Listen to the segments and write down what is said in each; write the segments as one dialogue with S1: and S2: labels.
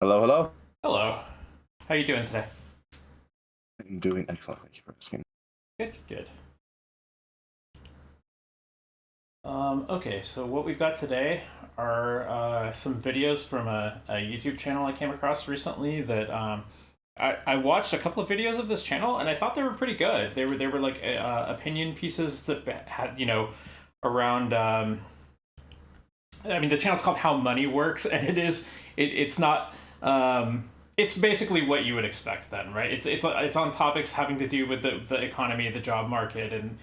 S1: Hello, hello.
S2: Hello. How you doing today?
S1: I'm doing excellent. Thank you for asking.
S2: Good, good. Okay, so what we've got today are some videos from a YouTube channel I came across recently that I watched a couple of videos of this channel and I thought they were pretty good. They were like opinion pieces that had around. I mean, the channel's called How Money Works, and it's not. It's basically what you would expect then, right? It's on topics having to do with the economy, the job market, and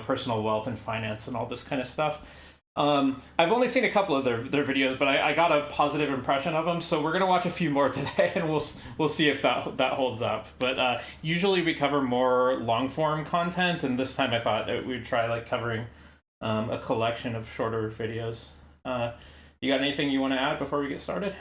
S2: personal wealth and finance and all this kind of stuff. I've only seen a couple of their videos, but I got a positive impression of them, so we're gonna watch a few more today, and we'll see if that holds up. But usually we cover more long form content, and this time I thought we'd try like covering a collection of shorter videos. You got anything you want to add before we get started?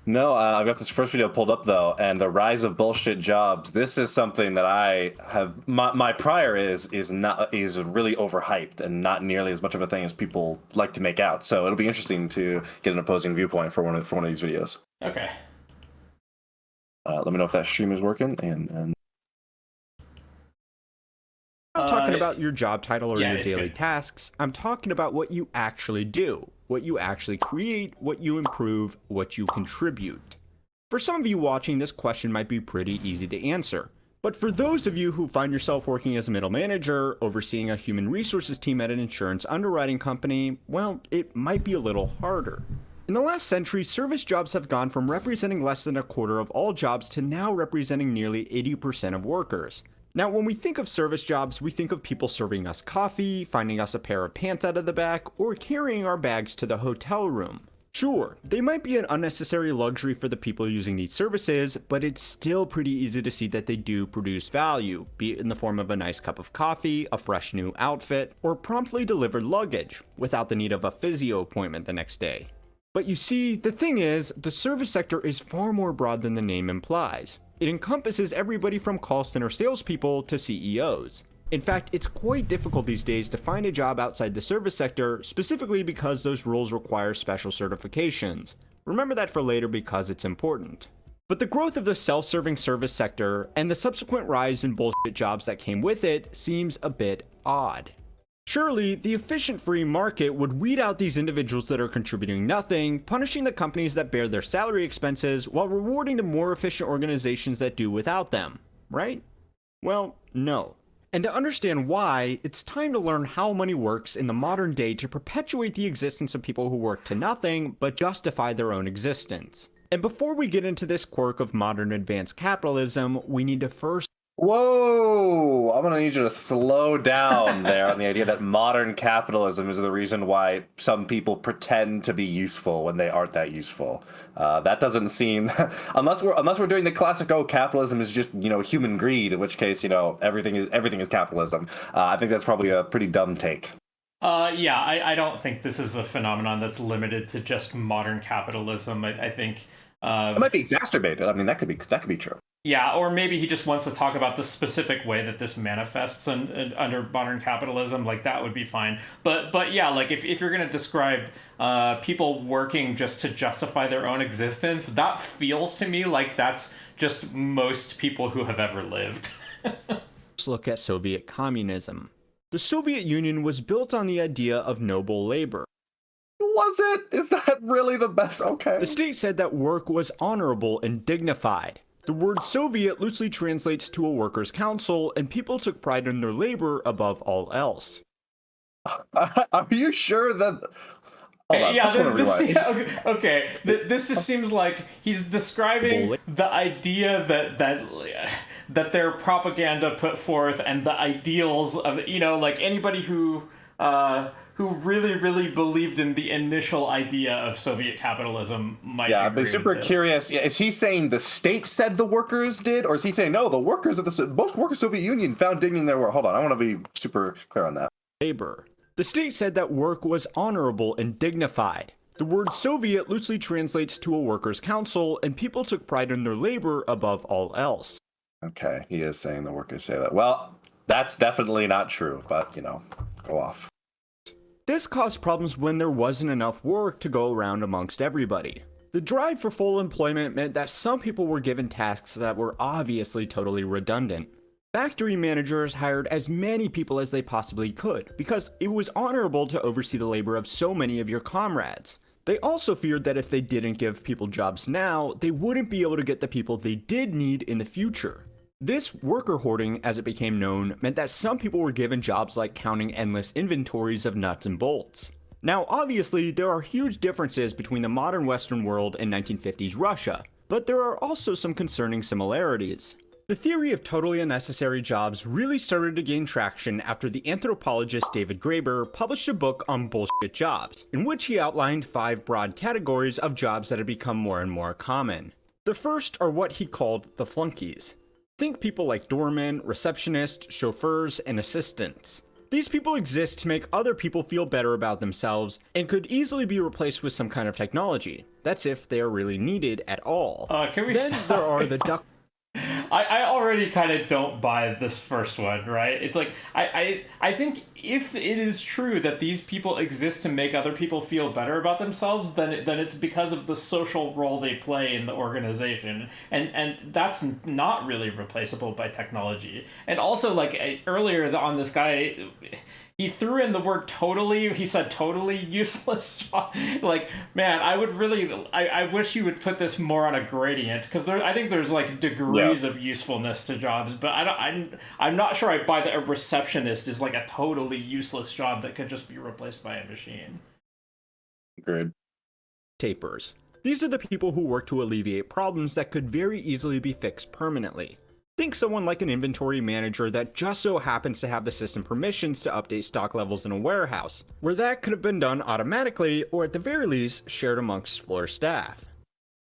S1: No, I've got this first video pulled up though, and the rise of bullshit jobs. This is something that I have. My prior is really overhyped and not nearly as much of a thing as people like to make out. So it'll be interesting to get an opposing viewpoint for one of these videos.
S2: Okay.
S1: Let me know if that stream is working. And
S3: I'm not talking about your job title or
S2: yeah,
S3: your
S2: it's
S3: daily
S2: good.
S3: tasks. I'm talking about what you actually do, what you actually create, what you improve, what you contribute. For some of you watching, this question might be pretty easy to answer. But for those of you who find yourself working as a middle manager, overseeing a human resources team at an insurance underwriting company, well, it might be a little harder. In the last century, service jobs have gone from representing less than a quarter of all jobs to now representing nearly 80% of workers. Now, when we think of service jobs, we think of people serving us coffee, finding us a pair of pants out of the back, or carrying our bags to the hotel room. Sure, they might be an unnecessary luxury for the people using these services, but it's still pretty easy to see that they do produce value, be it in the form of a nice cup of coffee, a fresh new outfit, or promptly delivered luggage, without the need of a physio appointment the next day. But you see, the thing is, the service sector is far more broad than the name implies. It encompasses everybody from call center salespeople to CEOs. In fact, it's quite difficult these days to find a job outside the service sector, specifically because those roles require special certifications. Remember that for later because it's important. But the growth of the self-serving service sector, and the subsequent rise in bullshit jobs that came with it, seems a bit odd. Surely, the efficient free market would weed out these individuals that are contributing nothing, punishing the companies that bear their salary expenses while rewarding the more efficient organizations that do without them, right? Well, no. And to understand why, it's time to learn how money works in the modern day to perpetuate the existence of people who work to nothing but justify their own existence. And before we get into this quirk of modern advanced capitalism, we need to first
S1: whoa, I'm gonna need you to slow down there on the idea that modern capitalism is the reason why some people pretend to be useful when they aren't that useful. That doesn't seem unless we're doing the classic, oh, capitalism is just human greed, in which case everything is capitalism. I think that's probably a pretty dumb take.
S2: Yeah, I don't think this is a phenomenon that's limited to just modern capitalism. I think.
S1: It might be exacerbated. I mean, that could be true.
S2: Yeah, or maybe he just wants to talk about the specific way that this manifests under modern capitalism. Like that would be fine. But yeah, like if you're gonna describe people working just to justify their own existence, that feels to me like that's just most people who have ever lived.
S3: look at Soviet communism. The Soviet Union was built on the idea of noble labor.
S1: Was it? Is that really the best? Okay.
S3: The state said that work was honorable and dignified. The word Soviet loosely translates to a workers' council, and people took pride in their labor above all else.
S1: Are you sure that? Hold on, I
S2: Yeah,
S1: just want to
S2: this
S1: realize.
S2: okay. This just seems like he's describing the idea that their propaganda put forth and the ideals of like anybody who really believed in the initial idea of Soviet capitalism might
S1: Yeah, I'd
S2: agree
S1: be super
S2: with this.
S1: curious. Yeah, is he saying the state said the workers did, or is he saying no? The workers of the most workers Soviet Union found dignity in their work. Hold on, I want to be super clear on that.
S3: Labor. The state said that work was honorable and dignified. The word Soviet loosely translates to a workers' council, and people took pride in their labor above all else.
S1: Okay, he is saying the workers say that. Well, that's definitely not true, but go off.
S3: This caused problems when there wasn't enough work to go around amongst everybody. The drive for full employment meant that some people were given tasks that were obviously totally redundant. Factory managers hired as many people as they possibly could, because it was honorable to oversee the labor of so many of your comrades. They also feared that if they didn't give people jobs now, they wouldn't be able to get the people they did need in the future. This worker hoarding, as it became known, meant that some people were given jobs like counting endless inventories of nuts and bolts. Now, obviously, there are huge differences between the modern Western world and 1950s Russia, but there are also some concerning similarities. The theory of totally unnecessary jobs really started to gain traction after the anthropologist David Graeber published a book on bullshit jobs, in which he outlined 5 broad categories of jobs that had become more and more common. The first are what he called the flunkies. Think people like doormen, receptionists, chauffeurs, and assistants. These people exist to make other people feel better about themselves and could easily be replaced with some kind of technology. That's if they are really needed at all.
S2: Can we
S3: Then there are the duck.
S2: I already kind of don't buy this first one, right? It's like, I think if it is true that these people exist to make other people feel better about themselves, then it's because of the social role they play in the organization. And that's not really replaceable by technology. And also, like, earlier on this guy, he threw in the word totally. He said totally useless job. Like, man, I wish you would put this more on a gradient, because I think there's like degrees of usefulness to jobs, but I'm not sure I buy that a receptionist is like a totally useless job that could just be replaced by a machine.
S1: Agreed.
S3: Tapers. These are the people who work to alleviate problems that could very easily be fixed permanently. Think someone like an inventory manager that just so happens to have the system permissions to update stock levels in a warehouse, where that could have been done automatically or at the very least shared amongst floor staff.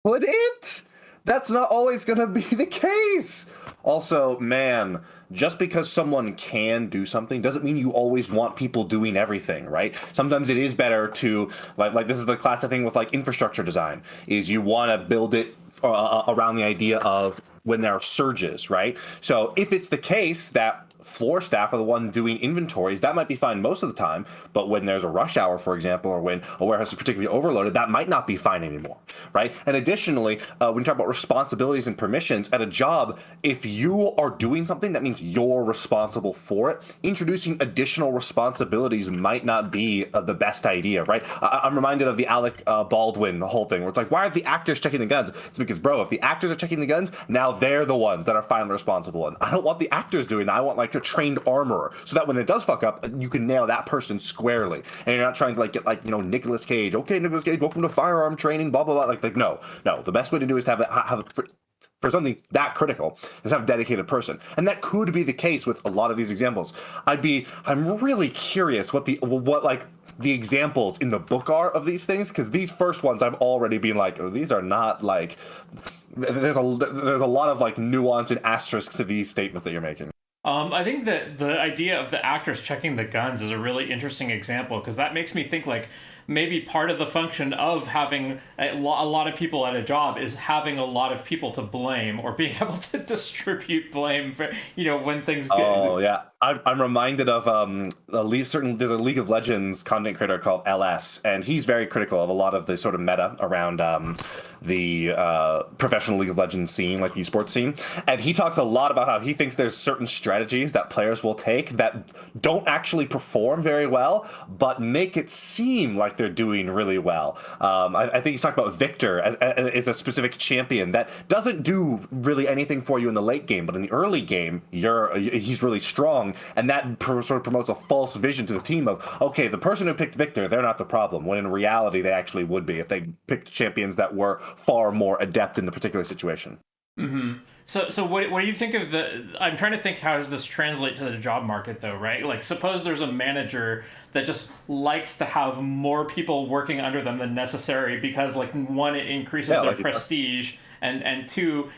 S1: Could it? That's not always going to be the case. Also, man, just because someone can do something doesn't mean you always want people doing everything, right? Sometimes it is better to, like this is the classic thing with like infrastructure design, is you want to build it around the idea of when there are surges, right? So if it's the case that floor staff are the one doing inventories, that might be fine most of the time, but when there's a rush hour, for example, or when a warehouse is particularly overloaded, that might not be fine anymore, right? And additionally, when you talk about responsibilities and permissions at a job, if you are doing something, that means you're responsible for it. Introducing additional responsibilities might not be the best idea, right? I'm reminded of the Alec Baldwin whole thing, where it's like, why aren't the actors checking the guns? It's because, bro, if the actors are checking the guns, now they're the ones that are finally responsible. And I don't want the actors doing that. I want like a trained armorer, so that when it does fuck up, you can nail that person squarely, and you're not trying to like get like, you know, Nicolas Cage. Okay, Nicolas Cage, welcome to firearm training. Blah blah blah. Like no. The best way to do is to have for something that critical is have a dedicated person, and that could be the case with a lot of these examples. I'm really curious what the examples in the book are of these things, because these first ones I've already been like, oh, these are not like. There's a lot of like nuance and asterisks to these statements that you're making.
S2: I think that the idea of the actors checking the guns is a really interesting example, because that makes me think like maybe part of the function of having a lot of people at a job is having a lot of people to blame, or being able to distribute blame for, when things get...
S1: Oh, yeah. I'm reminded of there's a League of Legends content creator called LS, and he's very critical of a lot of the sort of meta around the professional League of Legends scene, like the esports scene. And he talks a lot about how he thinks there's certain strategies that players will take that don't actually perform very well, but make it seem like they're doing really well. I think he's talking about Victor as a specific champion that doesn't do really anything for you in the late game, but in the early game, he's really strong. And that sort of promotes a false vision to the team of, okay, the person who picked Victor, they're not the problem, when in reality they actually would be if they picked champions that were far more adept in the particular situation.
S2: Mm-hmm. So what do you think of I'm trying to think, how does this translate to the job market though, right? Like, suppose there's a manager that just likes to have more people working under them than necessary because, like, one, it increases their prestige, and two,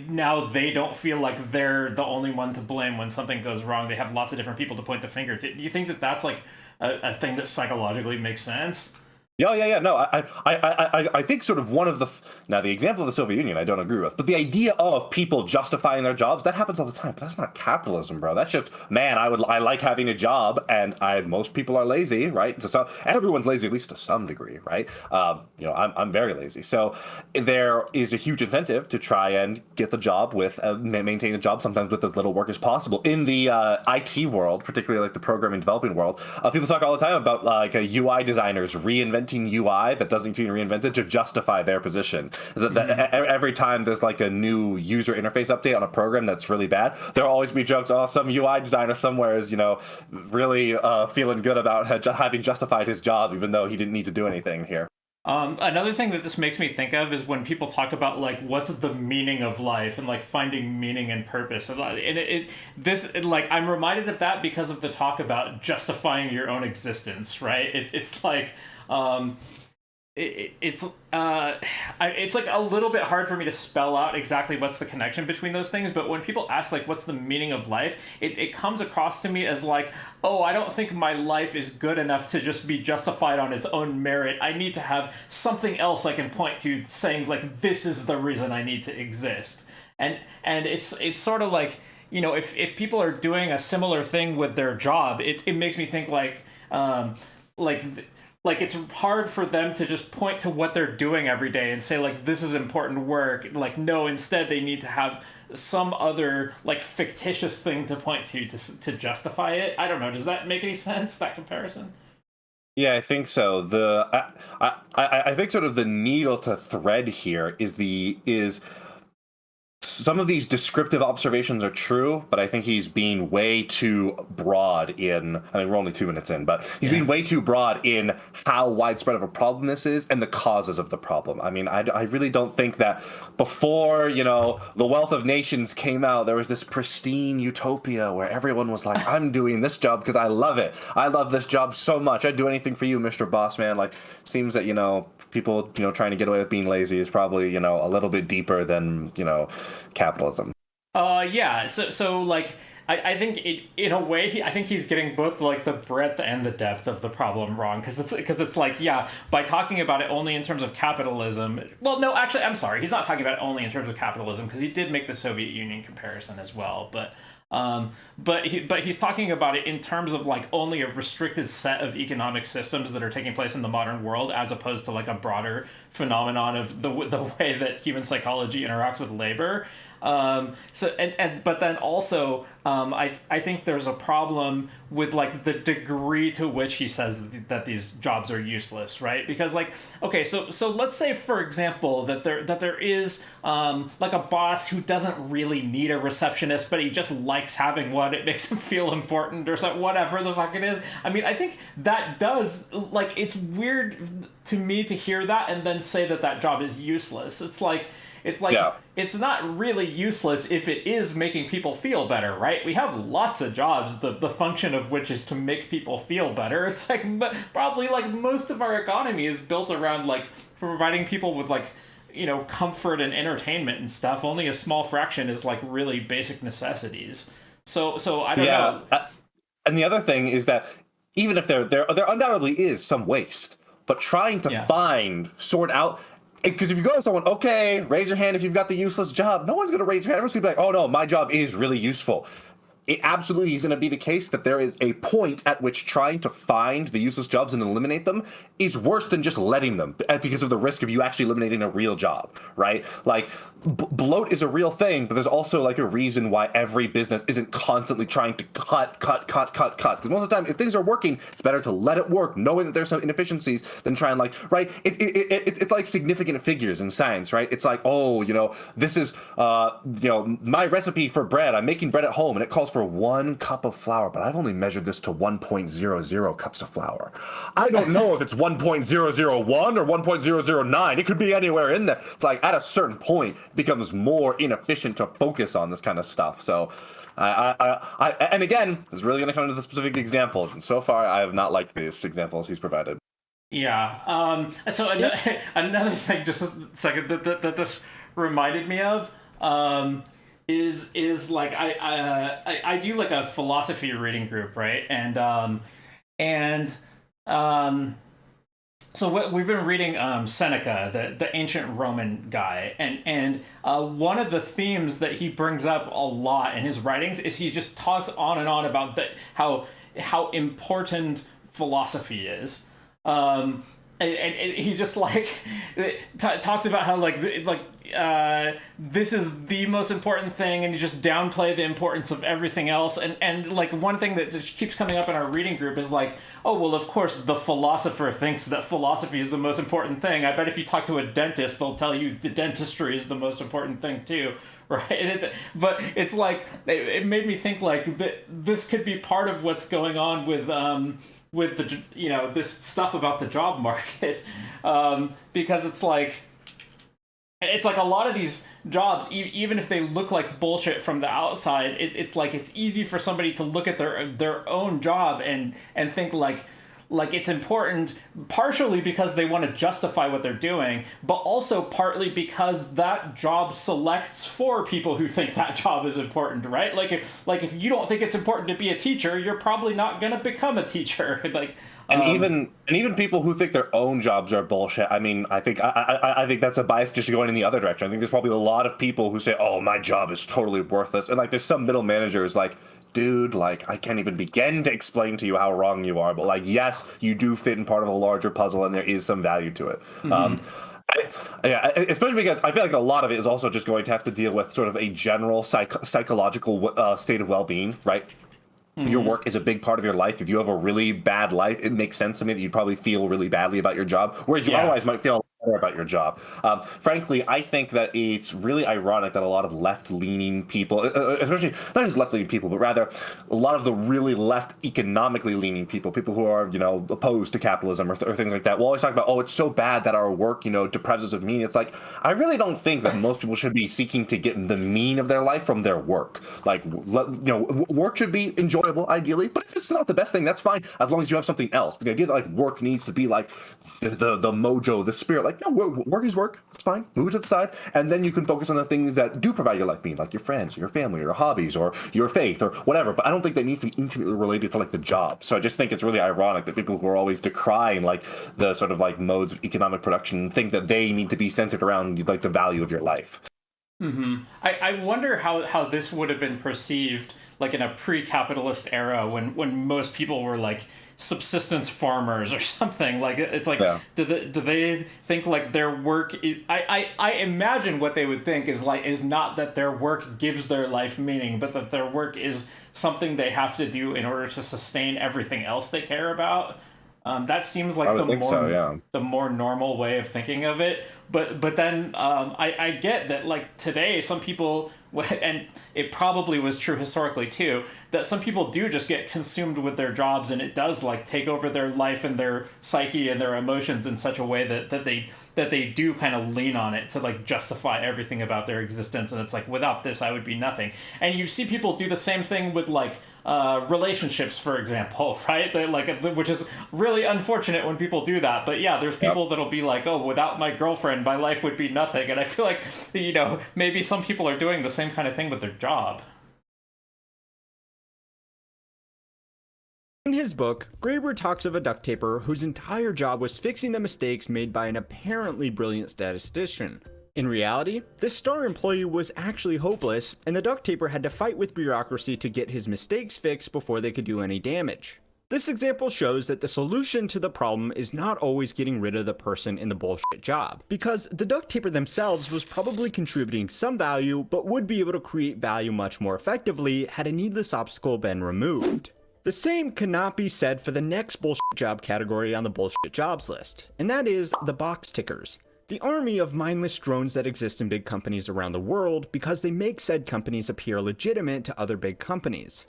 S2: now they don't feel like they're the only one to blame when something goes wrong. They have lots of different people to point the finger to. Do you think that that's like a thing that psychologically makes sense?
S1: Yeah. No, I think sort of one of now the example of the Soviet Union I don't agree with, but the idea of people justifying their jobs, that happens all the time. But that's not capitalism, bro. That's just, man, I like having a job, and most people are lazy, right? Everyone's lazy at least to some degree, right? I'm very lazy, so there is a huge incentive to try and get the job with maintain the job sometimes with as little work as possible. In the IT world, particularly like the programming developing world, people talk all the time about like UI designers reinventing UI that doesn't need to be reinvented to justify their position. Every time there's like a new user interface update on a program that's really bad, there'll always be jokes. Oh, some UI designer somewhere is really feeling good about having justified his job, even though he didn't need to do anything here.
S2: Another thing that this makes me think of is when people talk about like what's the meaning of life and like finding meaning and purpose, and like I'm reminded of that because of the talk about justifying your own existence, right? It's like it's like a little bit hard for me to spell out exactly what's the connection between those things, but when people ask like what's the meaning of life, it comes across to me as like, oh, I don't think my life is good enough to just be justified on its own merit. I need to have something else I can point to saying like this is the reason I need to exist. And it's sort of like, if people are doing a similar thing with their job, it makes me think like like it's hard for them to just point to what they're doing every day and say like this is important work. Like no, instead they need to have some other like fictitious thing to point to justify it. I don't know, does that make any sense, that comparison?
S1: Yeah, I think so. I think sort of the needle to thread here is some of these descriptive observations are true, but I think he's being way too broad in. I mean, we're only 2 minutes in, but he's being way too broad in how widespread of a problem this is and the causes of the problem. I mean, I really don't think that before, The Wealth of Nations came out, there was this pristine utopia where everyone was like, I'm doing this job because I love it. I love this job so much. I'd do anything for you, Mr. Boss Man. Like, seems that, people, trying to get away with being lazy is probably, a little bit deeper than, capitalism.
S2: Yeah. So like, I think in a way, I think he's getting both like the breadth and the depth of the problem wrong, because it's like, yeah, by talking about it only in terms of capitalism. Well, no, actually, I'm sorry, he's not talking about it only in terms of capitalism, because he did make the Soviet Union comparison as well, but he's talking about it in terms of like only a restricted set of economic systems that are taking place in the modern world, as opposed to like a broader phenomenon of the way that human psychology interacts with labor. But then also, I think there's a problem with like the degree to which he says that these jobs are useless, right? Because like, okay, so let's say for example that there is like a boss who doesn't really need a receptionist, but he just likes having one. It makes him feel important or something, whatever the fuck it is. I mean, I think that does, like, it's weird to me to hear that and then say that job is useless. Yeah. It's not really useless if it is making people feel better, right? We have lots of jobs, the function of which is to make people feel better. It's like probably like most of our economy is built around like providing people with like, comfort and entertainment and stuff. Only a small fraction is like really basic necessities. So I don't know.
S1: And the other thing is that even if there undoubtedly is some waste, but trying to sort out. Because if you go to someone, okay, raise your hand if you've got the useless job. No one's going to raise your hand. Everyone's going to be like, oh, no, my job is really useful. It absolutely is going to be the case that there is a point at which trying to find the useless jobs and eliminate them is worse than just letting them, because of the risk of you actually eliminating a real job, right? Like, bloat is a real thing, but there's also like a reason why every business isn't constantly trying to cut. Because most of the time, if things are working, it's better to let it work, knowing that there's some inefficiencies, than try and like, right? It's like significant figures in science, right? It's like, oh, this is, my recipe for bread. I'm making bread at home, and it calls for 1 cup of flour, but I've only measured this to 1.00 cups of flour. I don't know if it's 1.001 or 1.009. It could be anywhere in there. It's like at a certain point, it becomes more inefficient to focus on this kind of stuff. So, and again, it's really going to come to the specific examples. And so far, I have not liked these examples he's provided.
S2: Yeah. So another thing, just a second, that this reminded me of. Is like I do like a philosophy reading group, right? And So we've been reading Seneca, the ancient Roman guy, and one of the themes that he brings up a lot in his writings is he just talks on and on about how important philosophy is. And he's just like talks about how this is the most important thing, and you just downplay the importance of everything else. And like one thing that just keeps coming up in our reading group is like, oh well, of course the philosopher thinks that philosophy is the most important thing. I bet if you talk to a dentist, they'll tell you the dentistry is the most important thing too, right? But it's like it made me think like that this could be part of what's going on with the this stuff about the job market, because it's like a lot of these jobs, even if they look like bullshit from the outside, it's like it's easy for somebody to look at their own job and think like it's important, partially because they want to justify what they're doing, but also partly because that job selects for people who think that job is important, right? Like if you don't think it's important to be a teacher, you're probably not going to become a teacher. Like
S1: And even people who think their own jobs are bullshit. I mean, I think that's a bias just going in the other direction. I think there's probably a lot of people who say, "Oh, my job is totally worthless," and like there's some middle managers like, dude, like I can't even begin to explain to you how wrong you are. But like, yes, you do fit in part of a larger puzzle, and there is some value to it. Especially because I feel like a lot of it is also just going to have to deal with sort of a general psychological state of well-being, right? Your work is a big part of your life. If you have a really bad life, it makes sense to me that you'd probably feel really badly about your job, whereas you otherwise might feel better about your job. Frankly, I think that it's really ironic that a lot of left-leaning people, especially not just left-leaning people, but rather a lot of the really left economically leaning people who are, opposed to capitalism or things like that, will always talk about, oh, it's so bad that our work, deprives us of meaning. It's like, I really don't think that most people should be seeking to get the meaning of their life from their work. Like, work should be enjoyable, ideally, but if it's not the best thing, that's fine, as long as you have something else. But the idea that like work needs to be like the mojo, the spirit, like, no, work is work. It's fine. Move it to the side, and then you can focus on the things that do provide your life meaning, like your friends, or your family, or your hobbies, or your faith, or whatever. But I don't think that needs to be intimately related to like the job. So I just think it's really ironic that people who are always decrying like the sort of like modes of economic production think that they need to be centered around like the value of your life.
S2: I wonder how this would have been perceived like in a pre-capitalist era when most people were like subsistence farmers or something. Like it's like, do they think like their work is, I imagine what they would think is not that their work gives their life meaning, but that their work is something they have to do in order to sustain everything else they care about. That seems like the more normal way of thinking of it. But then I get that like today some people, and it probably was true historically too, that some people do just get consumed with their jobs, and it does like take over their life and their psyche and their emotions in such a way that they do kind of lean on it to like justify everything about their existence. And it's like, without this I would be nothing. And you see people do the same thing with like relationships, for example, right? They which is really unfortunate when people do that. But yeah, there's people that'll be like, oh, without my girlfriend, my life would be nothing. And I feel like, maybe some people are doing the same kind of thing with their job.
S3: In his book, Graeber talks of a duct taper whose entire job was fixing the mistakes made by an apparently brilliant statistician. In reality, this star employee was actually hopeless, and the duct taper had to fight with bureaucracy to get his mistakes fixed before they could do any damage. This example shows that the solution to the problem is not always getting rid of the person in the bullshit job, because the duct taper themselves was probably contributing some value, but would be able to create value much more effectively had a needless obstacle been removed. The same cannot be said for the next bullshit job category on the bullshit jobs list, and that is the box tickers. The army of mindless drones that exist in big companies around the world because they make said companies appear legitimate to other big companies.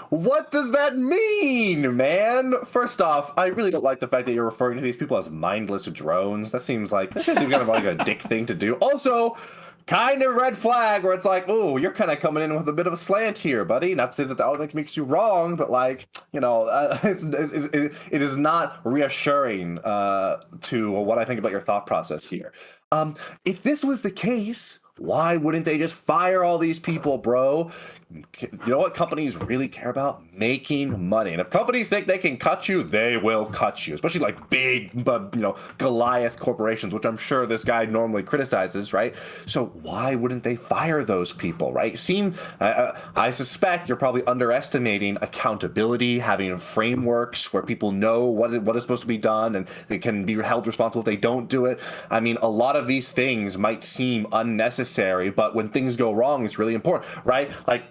S1: What does that mean, man? First off, I really don't like the fact that you're referring to these people as mindless drones. That seems kind of like a dick thing to do. Also, kind of red flag where it's like, oh, you're kind of coming in with a bit of a slant here, buddy. Not to say that the outlook makes you wrong, but like, it is not reassuring to what I think about your thought process here. If this was the case, Why wouldn't they just fire all these people, bro? You know what companies really care about? Making money. And if companies think they can cut you, they will cut you. Especially like big, Goliath corporations, which I'm sure this guy normally criticizes, right? So why wouldn't they fire those people, right? I suspect you're probably underestimating accountability, having frameworks where people know what is supposed to be done and they can be held responsible if they don't do it. I mean, a lot of these things might seem unnecessary, but when things go wrong, it's really important, right? Like,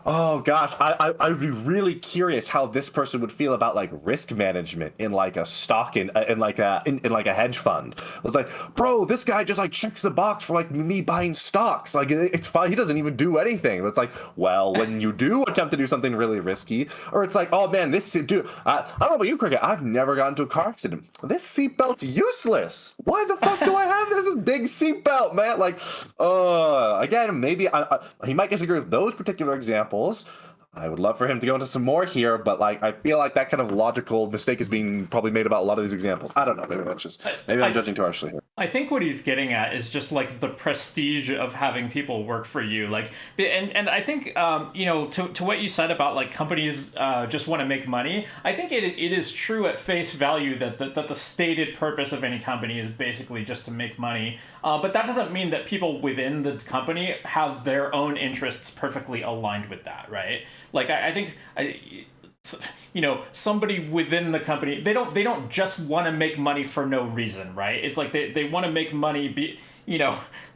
S1: oh gosh, I'd be really curious how this person would feel about like risk management in like a stock in like a hedge fund. It's like, bro, this guy just like checks the box for like me buying stocks. Like it's fine. He doesn't even do anything. But it's like, well, when you do attempt to do something really risky, or it's like, oh man, this dude, I don't know about you, Cricket. I've never gotten into a car accident. This seatbelt's useless. Why the fuck do I have this big seatbelt, man? Like, again, maybe he might disagree with those particular examples. I would love for him to go into some more here, but like I feel like that kind of logical mistake is being probably made about a lot of these examples. I don't know. Maybe I'm judging too harshly here.
S2: I think what he's getting at is just like the prestige of having people work for you, like, and I think to what you said about like companies just want to make money. I think it is true at face value that the stated purpose of any company is basically just to make money. But that doesn't mean that people within the company have their own interests perfectly aligned with that, right? Like I think somebody within the company, they don't just want to make money for no reason, right? It's like they want to make money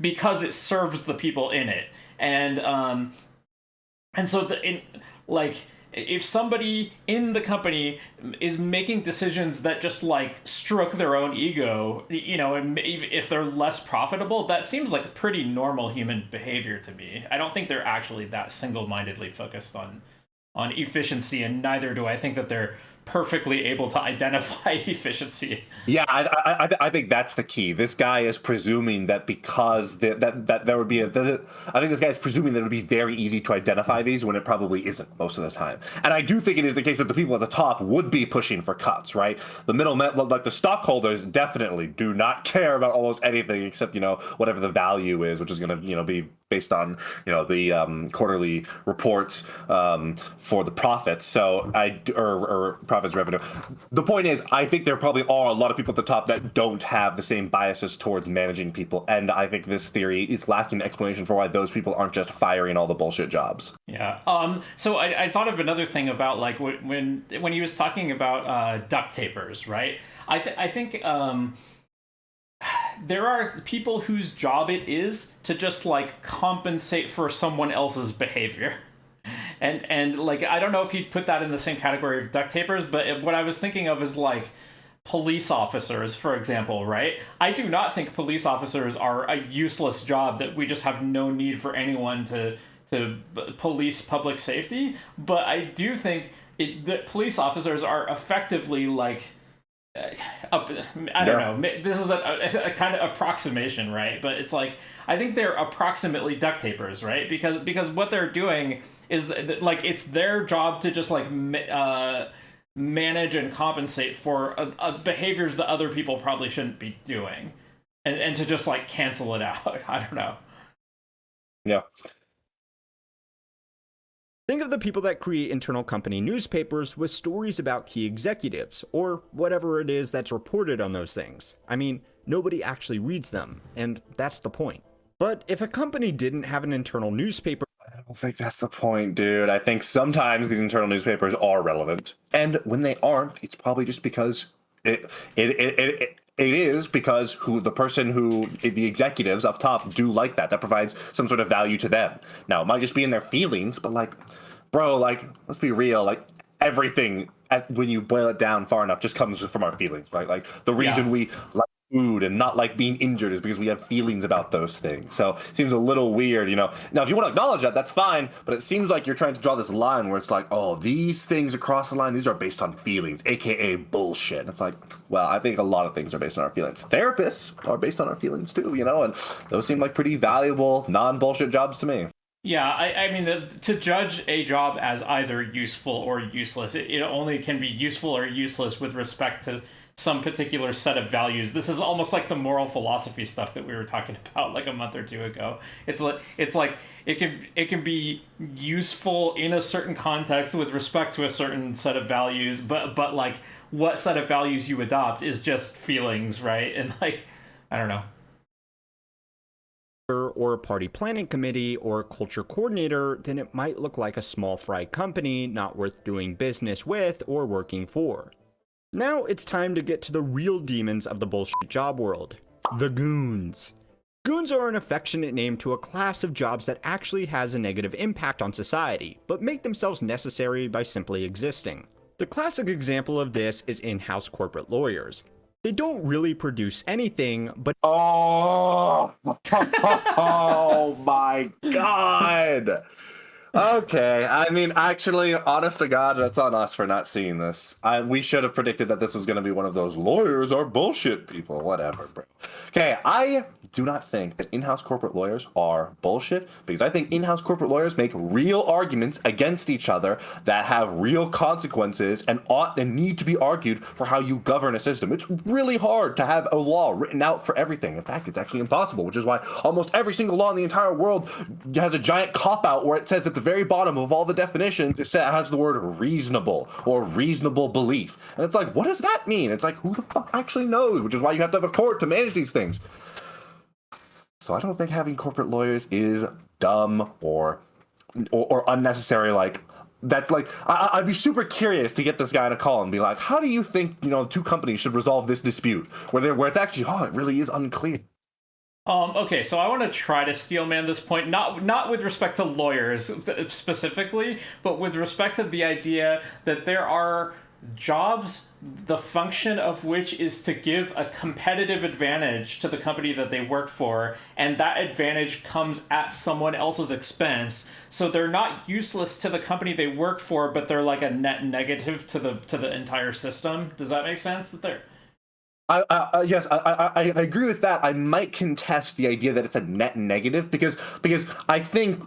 S2: because it serves the people in it, and so if somebody in the company is making decisions that just like stroke their own ego, and if they're less profitable, that seems like pretty normal human behavior to me. I don't think they're actually that single-mindedly focused on efficiency, and neither do I think that they're perfectly able to identify efficiency.
S1: Yeah, I think that's the key. This guy is presuming that because that there would be I think this guy is presuming that it would be very easy to identify these when it probably isn't most of the time. And I do think it is the case that the people at the top would be pushing for cuts, right? The middlemen, like the stockholders, definitely do not care about almost anything except whatever the value is, which is going to be based on the quarterly reports for the profits. So or profits revenue. The point is, I think there probably are a lot of people at the top that don't have the same biases towards managing people, and I think this theory is lacking an explanation for why those people aren't just firing all the bullshit jobs.
S2: Yeah. So I thought of another thing about like when he was talking about duct tapers, right? I think there are people whose job it is to just like compensate for someone else's behavior. And like, I don't know if he'd put that in the same category of duct tapers, but what I was thinking of is like police officers, for example, right? I do not think police officers are a useless job that we just have no need for anyone to police public safety. But I do think that police officers are effectively like, I don't know. This is a kind of approximation, right? But it's like, I think they're approximately duct tapers, right? Because what they're doing is like it's their job to just like manage and compensate for behaviors that other people probably shouldn't be doing, and to just like cancel it out. I don't know.
S1: Yeah.
S3: Think of the people that create internal company newspapers with stories about key executives, or whatever it is that's reported on those things. I mean, nobody actually reads them, and that's the point. But if a company didn't have an internal newspaper...
S1: I don't think that's the point, dude. I think sometimes these internal newspapers are relevant. And when they aren't, it's probably just because it is because the executives up top do like that. That provides some sort of value to them. Now, it might just be in their feelings, but like, bro, like, let's be real. Like, everything, when you boil it down far enough, just comes from our feelings, right? Like, the reason we like food and not like being injured is because we have feelings about those things. So it seems a little weird, Now, if you want to acknowledge that, that's fine, but it seems like you're trying to draw this line where it's like, oh, these things across the line, these are based on feelings, aka bullshit. And it's like, well, I think a lot of things are based on our feelings. Therapists are based on our feelings too, and those seem like pretty valuable, non-bullshit jobs to me.
S2: Yeah, I mean, to judge a job as either useful or useless, it only can be useful or useless with respect to some particular set of values. This is almost like the moral philosophy stuff that we were talking about like a month or two ago. It's like it can be useful in a certain context with respect to a certain set of values, but like what set of values you adopt is just feelings, right? And like, I don't know.
S3: Or a party planning committee or a culture coordinator, then it might look like a small fry company not worth doing business with or working for. Now it's time to get to the real demons of the bullshit job world. The goons. Goons are an affectionate name to a class of jobs that actually has a negative impact on society, but make themselves necessary by simply existing. The classic example of this is in-house corporate lawyers. They don't really produce anything, but
S1: Oh, oh my God. Okay, I mean, actually, honest to God, that's on us for not seeing this. We should have predicted that this was going to be one of those lawyers are bullshit people. Whatever, bro. Okay, I do not think that in-house corporate lawyers are bullshit, because I think in-house corporate lawyers make real arguments against each other that have real consequences and ought and need to be argued for how you govern a system. It's really hard to have a law written out for everything. In fact, it's actually impossible, which is why almost every single law in the entire world has a giant cop-out where it says at the very bottom of all the definitions, it has the word reasonable or reasonable belief. And it's like, what does that mean? It's like, who the fuck actually knows? Which is why you have to have a court to manage these things. So I don't think having corporate lawyers is dumb or unnecessary. Like, that's like, I'd be super curious to get this guy on a call and be like, how do you think, two companies should resolve this dispute where it's actually, it really is unclear.
S2: Okay, so I want to try to steelman this point, not with respect to lawyers specifically, but with respect to the idea that there are jobs, the function of which is to give a competitive advantage to the company that they work for, and that advantage comes at someone else's expense. So they're not useless to the company they work for, but they're like a net negative to the entire system. Does that make sense? That they're
S1: yes, I agree with that. I might contest the idea that it's a net negative because I think,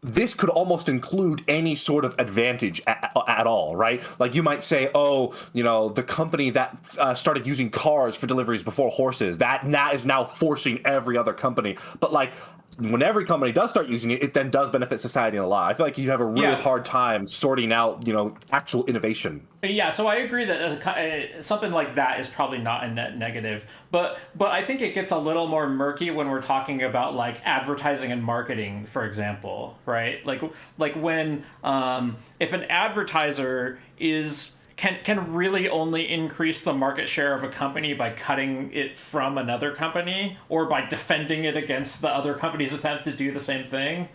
S1: this could almost include any sort of advantage at all, right? Like you might say, the company that started using cars for deliveries before horses, that is now forcing every other company. But like, when every company does start using it, it then does benefit society a lot. I feel like you have a really hard time sorting out, actual innovation.
S2: Yeah, so I agree that something like that is probably not a net negative, but I think it gets a little more murky when we're talking about like advertising and marketing, for example, right? Like when if an advertiser can really only increase the market share of a company by cutting it from another company or by defending it against the other company's attempt to do the same thing.